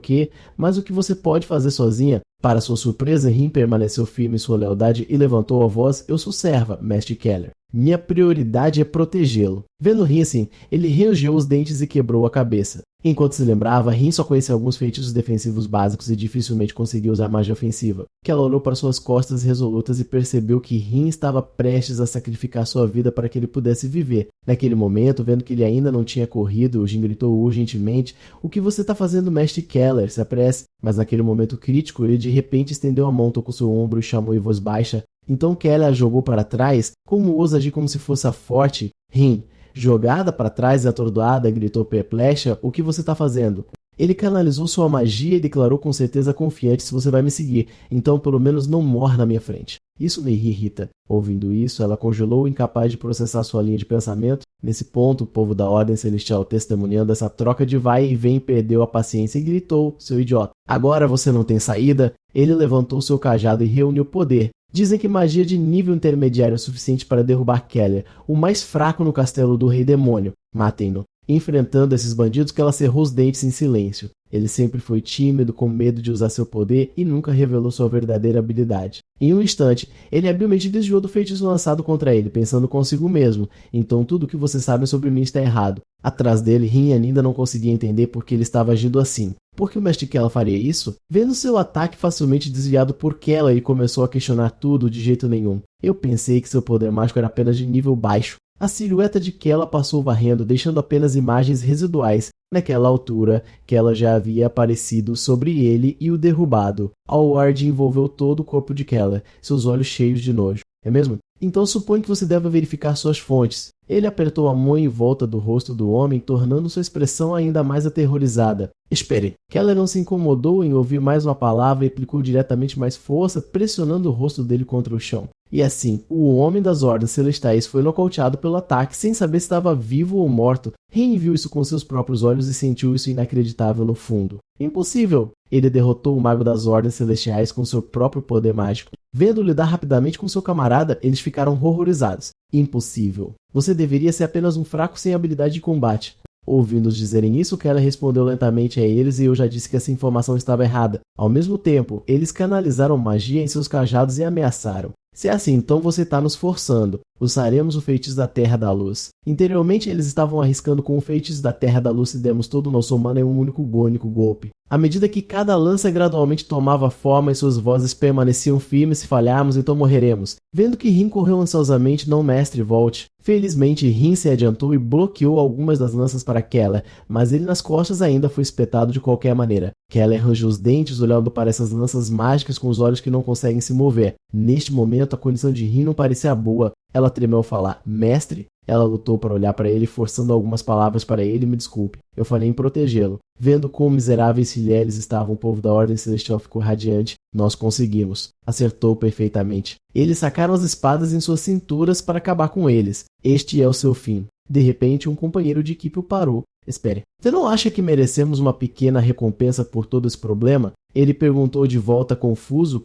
mas o que você pode fazer sozinha? Para sua surpresa, Rin permaneceu firme em sua lealdade e levantou a voz: Eu sou serva, Mestre Keller. Minha prioridade é protegê-lo. Vendo Rin assim, ele rangeu os dentes e quebrou a cabeça. Enquanto se lembrava, Rin só conhecia alguns feitiços defensivos básicos e dificilmente conseguia usar magia ofensiva. Ela olhou para suas costas resolutas e percebeu que Rin estava prestes a sacrificar sua vida para que ele pudesse viver. Naquele momento, vendo que ele ainda não tinha corrido, Jin gritou urgentemente: O que você está fazendo, Mestre Keller? Se apresse. Mas naquele momento crítico, ele de repente estendeu a mão, tocou seu ombro e chamou em voz baixa. Então Keller a jogou para trás, como ousa agir como se fosse forte. Rin, jogada para trás e atordoada, gritou perplexa: O que você está fazendo? Ele canalizou sua magia e declarou com certeza confiante: Se você vai me seguir, então pelo menos não morra na minha frente. Isso me irrita. Ouvindo isso, ela congelou, incapaz de processar sua linha de pensamento. Nesse ponto, o povo da Ordem Celestial, testemunhando essa troca de vai e vem, perdeu a paciência e gritou: Seu idiota, agora você não tem saída? Ele levantou seu cajado e reuniu poder. Dizem que magia de nível intermediário é suficiente para derrubar Keller, o mais fraco no castelo do Rei Demônio. Matem-no. Enfrentando esses bandidos, que ela cerrou os dentes em silêncio. Ele sempre foi tímido, com medo de usar seu poder e nunca revelou sua verdadeira habilidade. Em um instante, ele habilmente desviou do feitiço lançado contra ele, pensando consigo mesmo: Então tudo o que você sabe sobre mim está errado. Atrás dele, Rin ainda não conseguia entender por que ele estava agindo assim. Por que o Mestre Keller faria isso? Vendo seu ataque facilmente desviado por Keller, ele começou a questionar tudo de jeito nenhum. Eu pensei que seu poder mágico era apenas de nível baixo. A silhueta de Keller passou varrendo, deixando apenas imagens residuais. Naquela altura, Keller já havia aparecido sobre ele e o derrubado. A Ward envolveu todo o corpo de Keller, seus olhos cheios de nojo. É mesmo? Então suponho que você deve verificar suas fontes. Ele apertou a mão em volta do rosto do homem, tornando sua expressão ainda mais aterrorizada. Espere. Keller não se incomodou em ouvir mais uma palavra e aplicou diretamente mais força, pressionando o rosto dele contra o chão. E assim, o homem das Ordens Celestiais foi nocauteado pelo ataque, sem saber se estava vivo ou morto. Rin viu isso com seus próprios olhos e sentiu isso inacreditável no fundo. Impossível! Ele derrotou o Mago das Ordens Celestiais com seu próprio poder mágico. Vendo-o lidar rapidamente com seu camarada, eles ficaram horrorizados. Impossível. Você deveria ser apenas um fraco sem habilidade de combate. Ouvindo-os dizerem isso, Keller respondeu lentamente a eles e eu já disse que essa informação estava errada. Ao mesmo tempo, eles canalizaram magia em seus cajados e ameaçaram. Se é assim, então você está nos forçando. Usaremos o feitiço da Terra da Luz. Interiormente, eles estavam arriscando com o feitiço da Terra da Luz e demos todo o nosso mana em um único golpe. À medida que cada lança gradualmente tomava forma e suas vozes permaneciam firmes: Se falharmos, então morreremos. Vendo que Rin correu ansiosamente: Não, mestre, volte. Felizmente, Rin se adiantou e bloqueou algumas das lanças para Keller, mas ele nas costas ainda foi espetado de qualquer maneira. Keller arranjou os dentes, olhando para essas lanças mágicas com os olhos que não conseguem se mover. Neste momento, a condição de Rin não parecia boa. Ela tremeu ao falar: Mestre? Ela lutou para olhar para ele, forçando algumas palavras para ele: Me desculpe, eu falei em protegê-lo. Vendo quão miseráveis e fiéis estavam, o povo da Ordem Celestial ficou radiante. Nós conseguimos. Acertou perfeitamente. Eles sacaram as espadas em suas cinturas para acabar com eles. Este é o seu fim. De repente, um companheiro de equipe o parou. Espere, você não acha que merecemos uma pequena recompensa por todo esse problema? Ele perguntou de volta, confuso,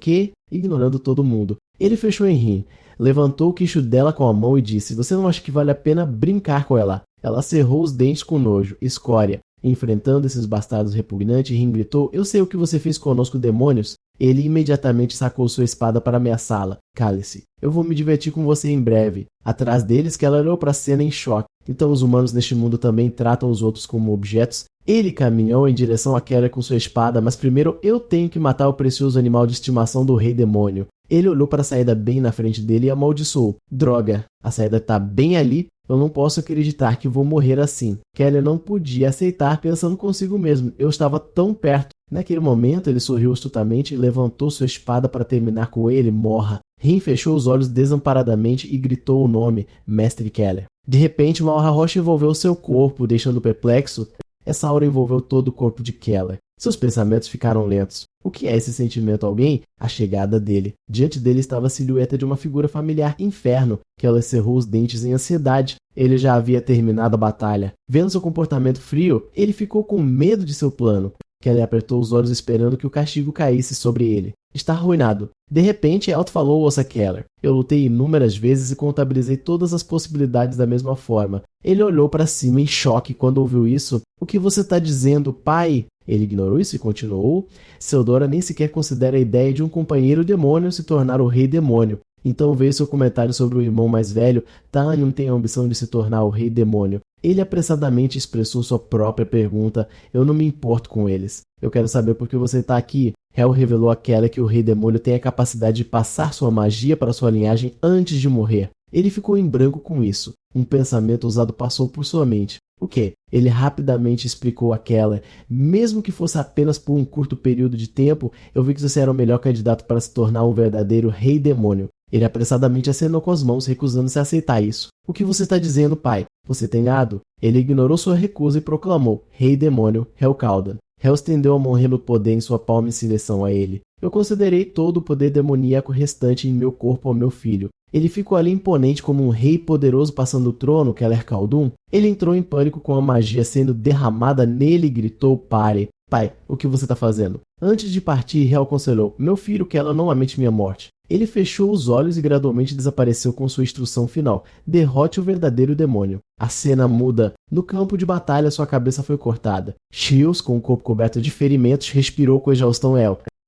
ignorando todo mundo. Ele fechou em Rin, levantou o queixo dela com a mão e disse: Você não acha que vale a pena brincar com ela? Ela cerrou os dentes com nojo. Escória. Enfrentando esses bastardos repugnantes, Rin gritou: Eu sei o que você fez conosco, demônios. Ele imediatamente sacou sua espada para ameaçá-la. Cale-se. Eu vou me divertir com você em breve. Atrás deles, Keller olhou para a cena em choque. Então os humanos neste mundo também tratam os outros como objetos? Ele caminhou em direção a Keller com sua espada, mas primeiro eu tenho que matar o precioso animal de estimação do Rei Demônio. Ele olhou para a saída bem na frente dele e amaldiçoou. Droga, a saída está bem ali. Eu não posso acreditar que vou morrer assim. Keller não podia aceitar, pensando consigo mesmo: eu estava tão perto. Naquele momento, ele sorriu astutamente e levantou sua espada para terminar com ele: Morra. Rin fechou os olhos desamparadamente e gritou o nome: Mestre Keller. De repente, uma aura roxa envolveu seu corpo, deixando perplexo. Essa aura envolveu todo o corpo de Keller. Seus pensamentos ficaram lentos. O que é esse sentimento? Alguém? A chegada dele. Diante dele estava a silhueta de uma figura familiar, Inferno. Keller cerrou os dentes em ansiedade. Ele já havia terminado a batalha. Vendo seu comportamento frio, ele ficou com medo de seu plano. Keller apertou os olhos esperando que o castigo caísse sobre ele. Está arruinado. De repente, Elton falou: ouça, Keller. Eu lutei inúmeras vezes e contabilizei todas as possibilidades da mesma forma. Ele olhou para cima em choque quando ouviu isso. O que você está dizendo, pai? Ele ignorou isso e continuou. Seudora nem sequer considera a ideia de um companheiro demônio se tornar o rei demônio. Então veio seu comentário sobre o irmão mais velho. Tanium tem a ambição de se tornar o rei demônio. Ele apressadamente expressou sua própria pergunta. Eu não me importo com eles. Eu quero saber por que você está aqui. Hel revelou a Keller que o rei demônio tem a capacidade de passar sua magia para sua linhagem antes de morrer. Ele ficou em branco com isso. Um pensamento ousado passou por sua mente. O quê? Ele rapidamente explicou a Keller. Mesmo que fosse apenas por um curto período de tempo, eu vi que você era o melhor candidato para se tornar um verdadeiro rei demônio. Ele apressadamente acenou com as mãos, recusando-se a aceitar isso. O que você está dizendo, pai? Você tem gado? Ele ignorou sua recusa e proclamou: Rei demônio, Helcaldan. Hel estendeu a mão do poder em sua palma em direção a ele. Eu considerei todo o poder demoníaco restante em meu corpo ao meu filho. Ele ficou ali imponente como um rei poderoso passando o trono, Keller Khaldun. Ele entrou em pânico com a magia sendo derramada nele e gritou: pare. Pai, o que você está fazendo? Antes de partir, Hel aconselhou: meu filho, Keller não lamente minha morte. Ele fechou os olhos e gradualmente desapareceu com sua instrução final: derrote o verdadeiro demônio. A cena muda. No campo de batalha, sua cabeça foi cortada. Shields, com o corpo coberto de ferimentos, respirou com exaustão.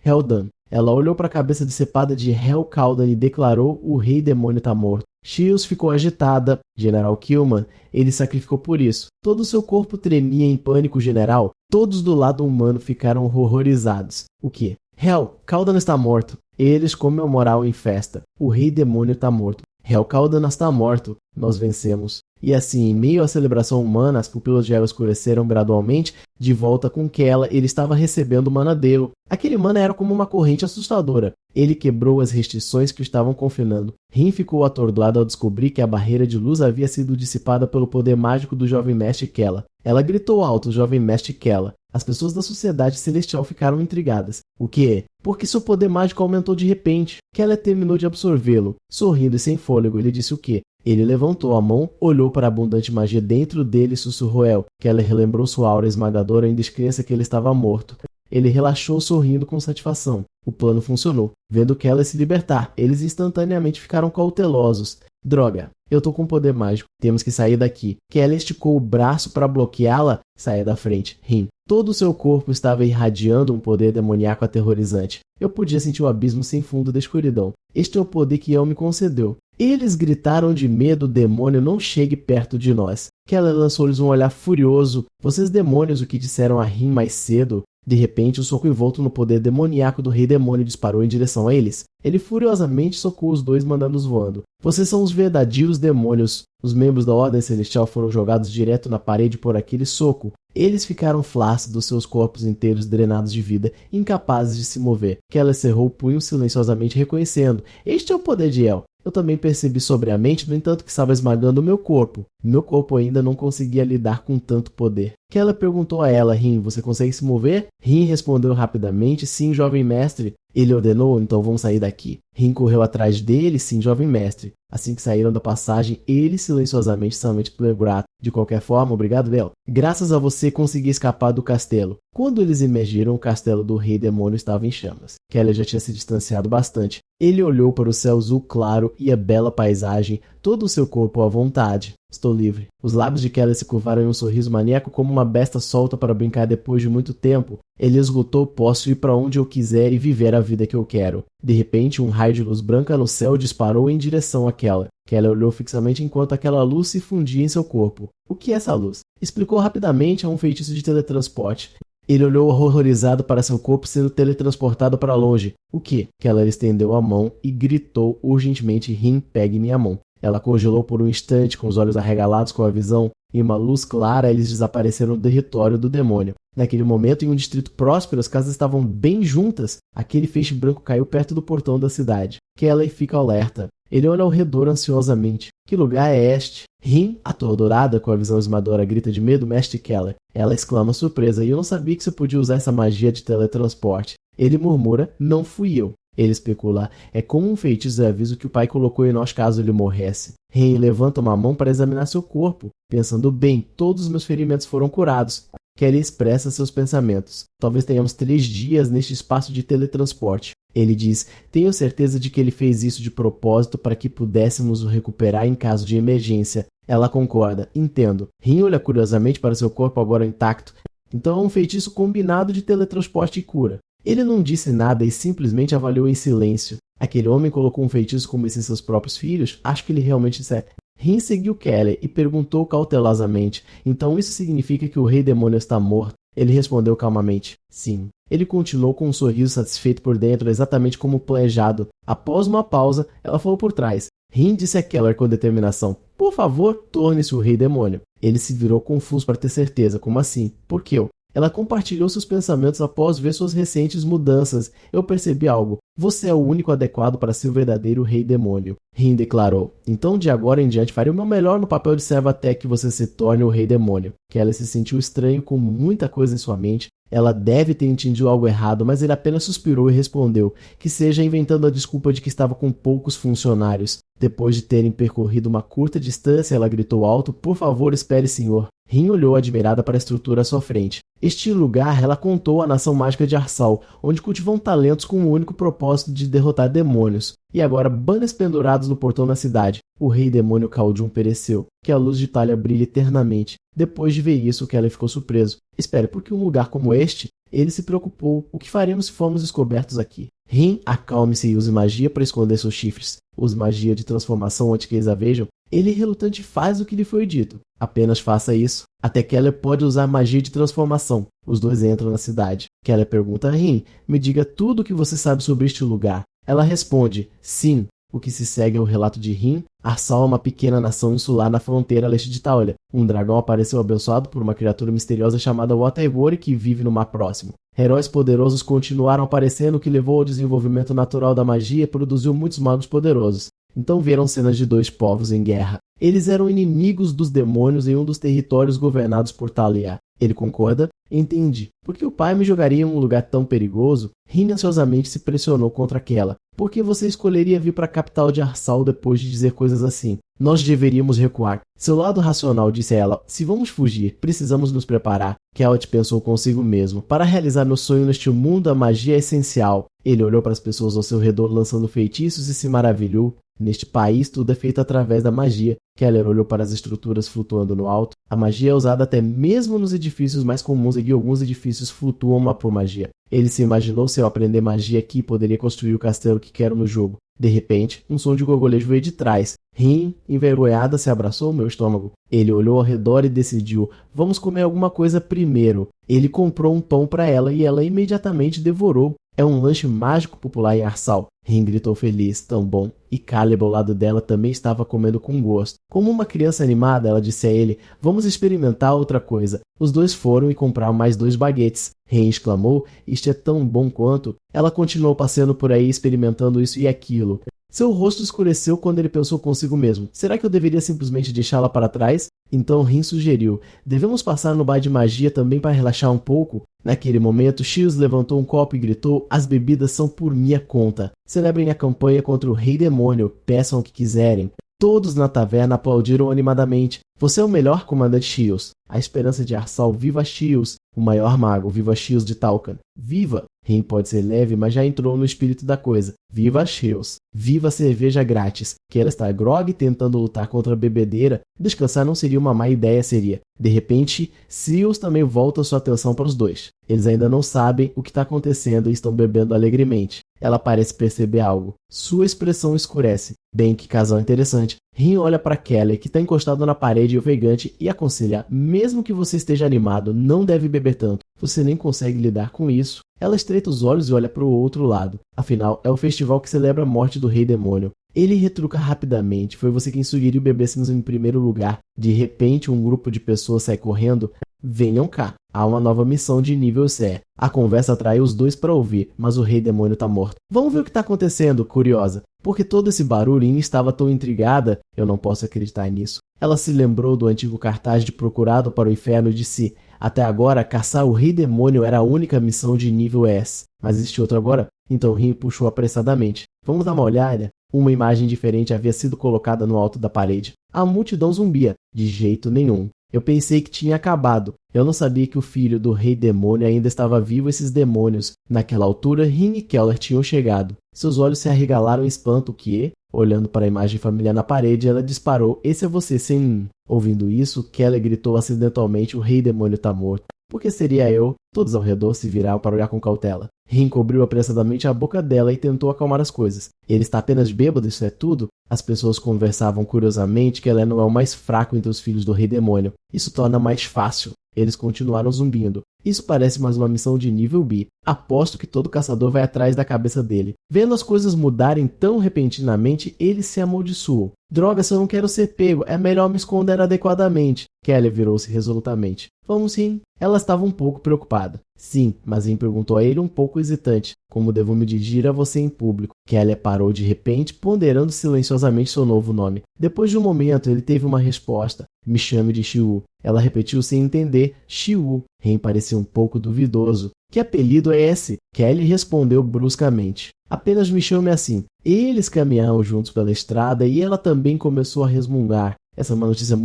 Heldan. Ela olhou para a cabeça decepada de Helcaldan e declarou: o rei demônio está morto. Shields ficou agitada. General Killman, ele sacrificou por isso. Todo seu corpo tremia em pânico, general. Todos do lado humano ficaram horrorizados. O quê? Helcaldan está morto. Eles comemoraram em festa. O rei demônio está morto. Helcaldan está morto. Nós vencemos. E assim, em meio à celebração humana, as pupilas de Hel escureceram gradualmente. De volta com Keller, ele estava recebendo o mana dele. Aquele mana era como uma corrente assustadora. Ele quebrou as restrições que o estavam confinando. Rin ficou atordoada ao descobrir que a barreira de luz havia sido dissipada pelo poder mágico do jovem mestre Keller. Ela gritou alto: jovem mestre Keller. As pessoas da sociedade celestial ficaram intrigadas. O quê? Porque seu poder mágico aumentou de repente. Keller terminou de absorvê-lo. Sorrindo e sem fôlego, ele disse o quê? Ele levantou a mão, olhou para a abundante magia dentro dele e sussurrou El. Keller relembrou sua aura esmagadora em descrença que ele estava morto. Ele relaxou sorrindo com satisfação. O plano funcionou. Vendo Keller se libertar, eles instantaneamente ficaram cautelosos. Droga, eu tô com poder mágico. Temos que sair daqui. Keller esticou o braço para bloqueá-la. Saia da frente. Rim. Todo o seu corpo estava irradiando um poder demoníaco aterrorizante. Eu podia sentir o abismo sem fundo da escuridão. Este é o poder que El me concedeu. Eles gritaram de medo: demônio, não chegue perto de nós. Keller lançou-lhes um olhar furioso. Vocês demônios, o que disseram a Rim mais cedo? De repente, o soco envolto no poder demoníaco do rei demônio disparou em direção a eles. Ele furiosamente socou os dois, mandando-os voando. Vocês são os verdadeiros demônios. Os membros da Ordem Celestial foram jogados direto na parede por aquele soco. Eles ficaram flácidos, seus corpos inteiros drenados de vida, incapazes de se mover. Keller cerrou o punho silenciosamente, reconhecendo: este é o poder de El. Eu também percebi sobriamente, no entanto, que estava esmagando o meu corpo. Meu corpo ainda não conseguia lidar com tanto poder. Keller perguntou a ela: Rim, você consegue se mover? Rim respondeu rapidamente: sim, jovem mestre. Ele ordenou: então vamos sair daqui. Rim correu atrás dele: sim, jovem mestre. Assim que saíram da passagem, ele silenciosamente somente pelo grato. De qualquer forma, obrigado, Bel. Graças a você consegui escapar do castelo. Quando eles emergiram, o castelo do rei demônio estava em chamas. Keller já tinha se distanciado bastante. Ele olhou para o céu azul claro e a bela paisagem, todo o seu corpo à vontade. Estou livre. Os lábios de Keller se curvaram em um sorriso maníaco como uma besta solta para brincar depois de muito tempo. Ele esgotou: posso ir para onde eu quiser e viver a vida que eu quero. De repente, um raio de luz branca no céu disparou em direção a Keller. Keller olhou fixamente enquanto aquela luz se fundia em seu corpo. O que é essa luz? Explicou rapidamente: a um feitiço de teletransporte. Ele olhou horrorizado para seu corpo sendo teletransportado para longe. O que? Keller estendeu a mão e gritou urgentemente: Rim, pegue minha mão. Ela congelou por um instante, com os olhos arregalados com a visão. Em uma luz clara, eles desapareceram do território do demônio. Naquele momento, em um distrito próspero, as casas estavam bem juntas. Aquele feixe branco caiu perto do portão da cidade. Keller fica alerta. Ele olha ao redor ansiosamente. Que lugar é este? Rin, atordourada com a visão esmagadora, grita de medo, Mestre Keller. Ela exclama surpresa, e eu não sabia que você podia usar essa magia de teletransporte. Ele murmura, não fui eu. Ele especula, é como um feitiço de aviso que o pai colocou em nós caso ele morresse. Rin levanta uma mão para examinar seu corpo, pensando bem, todos os meus ferimentos foram curados. Kelly expressa seus pensamentos. Talvez tenhamos 3 dias neste espaço de teletransporte. Ele diz, tenho certeza de que ele fez isso de propósito para que pudéssemos o recuperar em caso de emergência. Ela concorda, entendo. Rin olha curiosamente para seu corpo agora intacto. Então é um feitiço combinado de teletransporte e cura. Ele não disse nada e simplesmente avaliou em silêncio. Aquele homem colocou um feitiço como se seus próprios filhos? Acho que ele realmente disse. Rin seguiu Kelly e perguntou cautelosamente, então isso significa que o rei demônio está morto? Ele respondeu calmamente, sim. Ele continuou com um sorriso satisfeito por dentro, exatamente como planejado. Após uma pausa, ela falou por trás. Rin disse a Keller com determinação, por favor, torne-se o rei demônio. Ele se virou confuso para ter certeza, como assim? Por que eu? Ela compartilhou seus pensamentos após ver suas recentes mudanças. Eu percebi algo. Você é o único adequado para ser o verdadeiro rei demônio. Rin declarou. Então de agora em diante farei o meu melhor no papel de servo até que você se torne o rei demônio. Kelly se sentiu estranho com muita coisa em sua mente. Ela deve ter entendido algo errado, mas ele apenas suspirou e respondeu, que seja inventando a desculpa de que estava com poucos funcionários. Depois de terem percorrido uma curta distância, ela gritou alto, por favor, espere, senhor. Rin olhou admirada para a estrutura à sua frente. Este lugar ela contou à nação mágica de Arsal, onde cultivam talentos com o único propósito de derrotar demônios. E agora, banners pendurados no portão da cidade. O rei demônio Khaldun pereceu. Que a luz de Thalia brilhe eternamente. Depois de ver isso, Kelly ficou surpreso. Espere, por que um lugar como este? Ele se preocupou. O que faremos se formos descobertos aqui? Rin, acalme-se e use magia para esconder seus chifres. Use magia de transformação antes que eles a vejam. Ele relutante faz o que lhe foi dito. Apenas faça isso. Até Keller pode usar magia de transformação. Os dois entram na cidade. Keller pergunta a Rin, me diga tudo o que você sabe sobre este lugar. Ela responde, sim. O que se segue é o relato de Rin. Arsal é uma pequena nação insular na fronteira leste de Thalia. Um dragão apareceu abençoado por uma criatura misteriosa chamada Watergore que vive no mar próximo. Heróis poderosos continuaram aparecendo, o que levou ao desenvolvimento natural da magia e produziu muitos magos poderosos. Então vieram cenas de 2 povos em guerra. Eles eram inimigos dos demônios em um dos territórios governados por Thalia. Ele concorda? Entendi. Por que o pai me jogaria em um lugar tão perigoso? Rin ansiosamente se pressionou contra aquela. Por que você escolheria vir para a capital de Arsal depois de dizer coisas assim? Nós deveríamos recuar. Seu lado racional disse a ela, se vamos fugir, precisamos nos preparar. Kellett pensou consigo mesmo. Para realizar meu sonho neste mundo, a magia é essencial. Ele olhou para as pessoas ao seu redor lançando feitiços e se maravilhou. Neste país, tudo é feito através da magia. Keller olhou para as estruturas flutuando no alto. A magia é usada até mesmo nos edifícios mais comuns e alguns edifícios flutuam por magia. Ele se imaginou se ao aprender magia aqui poderia construir o castelo que quero no jogo. De repente, um som de gorgolejo veio de trás. Rin, envergonhada, se abraçou ao meu estômago. Ele olhou ao redor e decidiu, vamos comer alguma coisa primeiro. Ele comprou um pão para ela e ela imediatamente devorou. É um lanche mágico popular em Arsal. Rin gritou feliz, tão bom. E Caleb ao lado dela também estava comendo com gosto. Como uma criança animada, ela disse a ele, vamos experimentar outra coisa. Os dois foram e compraram mais 2 baguetes. Rin exclamou, isto é tão bom quanto. Ela continuou passeando por aí experimentando isso e aquilo. Seu rosto escureceu quando ele pensou consigo mesmo. Será que eu deveria simplesmente deixá-la para trás? Então Rin sugeriu. Devemos passar no bar de magia também para relaxar um pouco? Naquele momento, Shields levantou um copo e gritou, as bebidas são por minha conta. Celebrem a campanha contra o Rei Demônio. Peçam o que quiserem. Todos na taverna aplaudiram animadamente. Você é o melhor, comandante Shields. A esperança de Arsal, viva Shields. O maior mago, viva Shields de Talcan. Viva! Rin pode ser leve, mas já entrou no espírito da coisa. Viva Shields. Viva a cerveja grátis. Que ela está grog tentando lutar contra a bebedeira. Descansar não seria uma má ideia, seria. De repente, Shields também volta sua atenção para os dois. Eles ainda não sabem o que está acontecendo e estão bebendo alegremente. Ela parece perceber algo. Sua expressão escurece. Bem, que casal interessante. Rin olha para Kelly, que está encostado na parede ofegante, e aconselha, mesmo que você esteja animado, não deve beber tanto. Você nem consegue lidar com isso. Ela estreita os olhos e olha para o outro lado. Afinal, é o festival que celebra a morte do Rei Demônio. Ele retruca rapidamente. Foi você quem sugeriu bebêssemos em primeiro lugar. De repente, um grupo de pessoas sai correndo. Venham cá. Há uma nova missão de nível C. A conversa atraiu os dois para ouvir, mas o rei demônio tá morto. Vamos ver o que tá acontecendo, curiosa. Porque todo esse barulho e estava tão intrigada, eu não posso acreditar nisso. Ela se lembrou do antigo cartaz de Procurado para o Inferno e disse: até agora, caçar o rei demônio era a única missão de nível S. Mas existe outro agora? Então Rin puxou apressadamente. Vamos dar uma olhada? Uma imagem diferente havia sido colocada no alto da parede. A multidão zumbia. De jeito nenhum. Eu pensei que tinha acabado. Eu não sabia que o filho do rei demônio ainda estava vivo. Esses demônios. Naquela altura, Rin e Keller tinham chegado. Seus olhos se arregalaram em espanto que, olhando para a imagem familiar na parede, ela disparou: esse é você, sem... Ouvindo isso, Keller gritou acidentalmente: o rei demônio está morto. Por que seria eu? Todos ao redor se viraram para olhar com cautela. Rin cobriu apressadamente a boca dela e tentou acalmar as coisas. Ele está apenas bêbado, isso é tudo? As pessoas conversavam curiosamente que ela não é o mais fraco entre os filhos do rei demônio. Isso torna mais fácil. Eles continuaram zumbindo. Isso parece mais uma missão de nível B. Aposto que todo caçador vai atrás da cabeça dele. Vendo as coisas mudarem tão repentinamente, ele se amaldiçoou. Droga, se eu não quero ser pego, é melhor me esconder adequadamente. Kelly virou-se resolutamente. Vamos, Rin? Ela estava um pouco preocupada. Sim, mas Rin perguntou a ele um pouco hesitante. Como devo me dirigir a você em público? Kelly parou de repente, ponderando silenciosamente seu novo nome. Depois de um momento, ele teve uma resposta. Me chame de Shiwu. Ela repetiu sem entender. Shiwu. Rin parecia um pouco duvidoso. Que apelido é esse? Kelly respondeu bruscamente. Apenas me chame assim. Eles caminharam juntos pela estrada e ela também começou a resmungar. Essa é uma notícia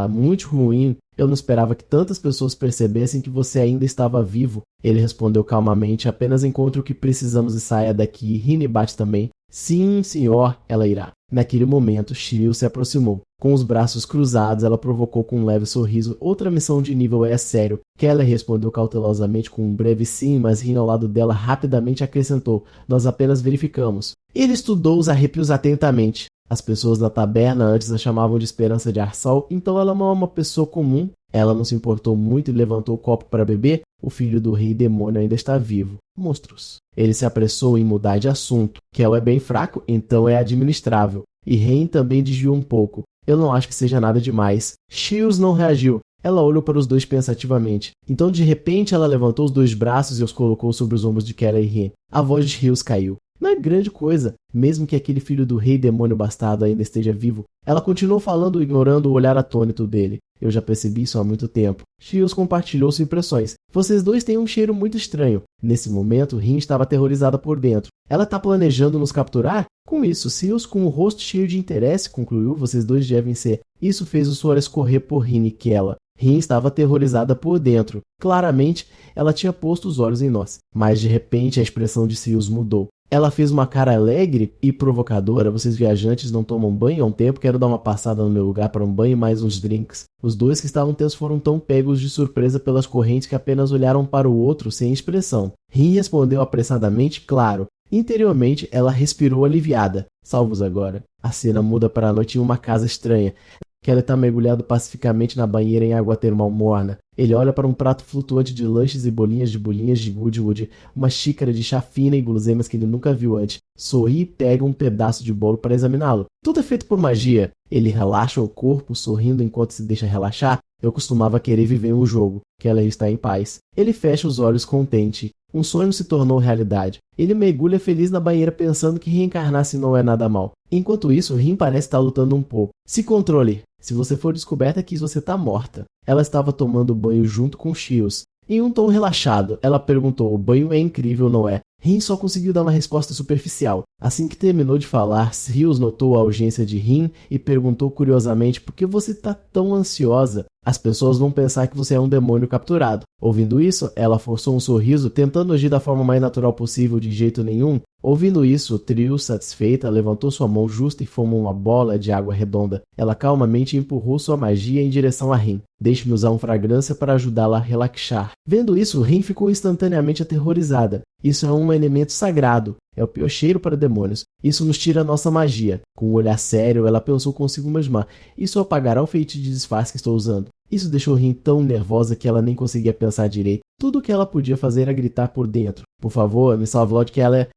muito ruim. Eu não esperava que tantas pessoas percebessem que você ainda estava vivo. Ele respondeu calmamente: apenas encontre o que precisamos e saia daqui. Rin bate também. Sim, senhor, ela irá. Naquele momento, Shiryu se aproximou. Com os braços cruzados, ela provocou com um leve sorriso: outra missão de nível é sério. Keller respondeu cautelosamente com um breve sim, mas Rin ao lado dela rapidamente acrescentou: nós apenas verificamos. Ele estudou os arrepios atentamente. As pessoas da taberna antes a chamavam de Esperança de Arsal, então ela não é uma pessoa comum. Ela não se importou muito e levantou o copo para beber. O filho do rei demônio ainda está vivo. Monstros. Ele se apressou em mudar de assunto. Kel é bem fraco, então é administrável. E Rin também desviou um pouco. Eu não acho que seja nada demais. Shields não reagiu. Ela olhou para os dois pensativamente. Então, de repente, ela levantou os dois braços e os colocou sobre os ombros de Keller e Rin. A voz de Shields caiu. Não é grande coisa, mesmo que aquele filho do rei demônio bastardo ainda esteja vivo. Ela continuou falando, ignorando o olhar atônito dele. Eu já percebi isso há muito tempo. Shields compartilhou suas impressões. Vocês dois têm um cheiro muito estranho. Nesse momento, Rin estava aterrorizada por dentro. Ela está planejando nos capturar? Com isso, Shields, com o rosto cheio de interesse, concluiu: vocês dois devem ser. Isso fez o suor escorrer por Rin e Keller. Rin estava aterrorizada por dentro. Claramente, ela tinha posto os olhos em nós. Mas, de repente, a expressão de Shields mudou. Ela fez uma cara alegre e provocadora. Vocês viajantes não tomam banho há um tempo? Quero dar uma passada no meu lugar para um banho e mais uns drinks. Os dois que estavam tensos foram tão pegos de surpresa pelas correntes que apenas olharam para o outro sem expressão. Rin respondeu apressadamente: claro. Interiormente, ela respirou aliviada. Salvos agora. A cena muda para a noite em uma casa estranha. Kelly está mergulhado pacificamente na banheira em água termal morna. Ele olha para um prato flutuante de lanches e bolinhas de Goodwood, uma xícara de chá fina e guloseimas que ele nunca viu antes. Sorri e pega um pedaço de bolo para examiná-lo. Tudo é feito por magia. Ele relaxa o corpo, sorrindo enquanto se deixa relaxar. Eu costumava querer viver um jogo. Kelly está em paz. Ele fecha os olhos contente. Um sonho se tornou realidade. Ele mergulha feliz na banheira pensando que reencarnar-se não é nada mal. Enquanto isso, Rin parece estar lutando um pouco. Se controle. Se você for descoberta aqui, você está morta. Ela estava tomando banho junto com Shields. Em um tom relaxado, ela perguntou: o banho é incrível, não é? Rin só conseguiu dar uma resposta superficial. Assim que terminou de falar, Shields notou a urgência de Rin e perguntou curiosamente: por que você está tão ansiosa? As pessoas vão pensar que você é um demônio capturado. Ouvindo isso, ela forçou um sorriso, tentando agir da forma mais natural possível de jeito nenhum. Ouvindo isso, Trio, satisfeita, levantou sua mão justa e formou uma bola de água redonda. Ela calmamente empurrou sua magia em direção a Rin. Deixe-me usar uma fragrância para ajudá-la a relaxar. Vendo isso, Rin ficou instantaneamente aterrorizada. Isso é um elemento sagrado. É o pior cheiro para demônios. Isso nos tira a nossa magia. Com um olhar sério, ela pensou consigo mesma: isso apagará o feitiço de disfarce que estou usando. Isso deixou Rin tão nervosa que ela nem conseguia pensar direito. Tudo o que ela podia fazer era gritar por dentro: por favor, me salve logo que ela é...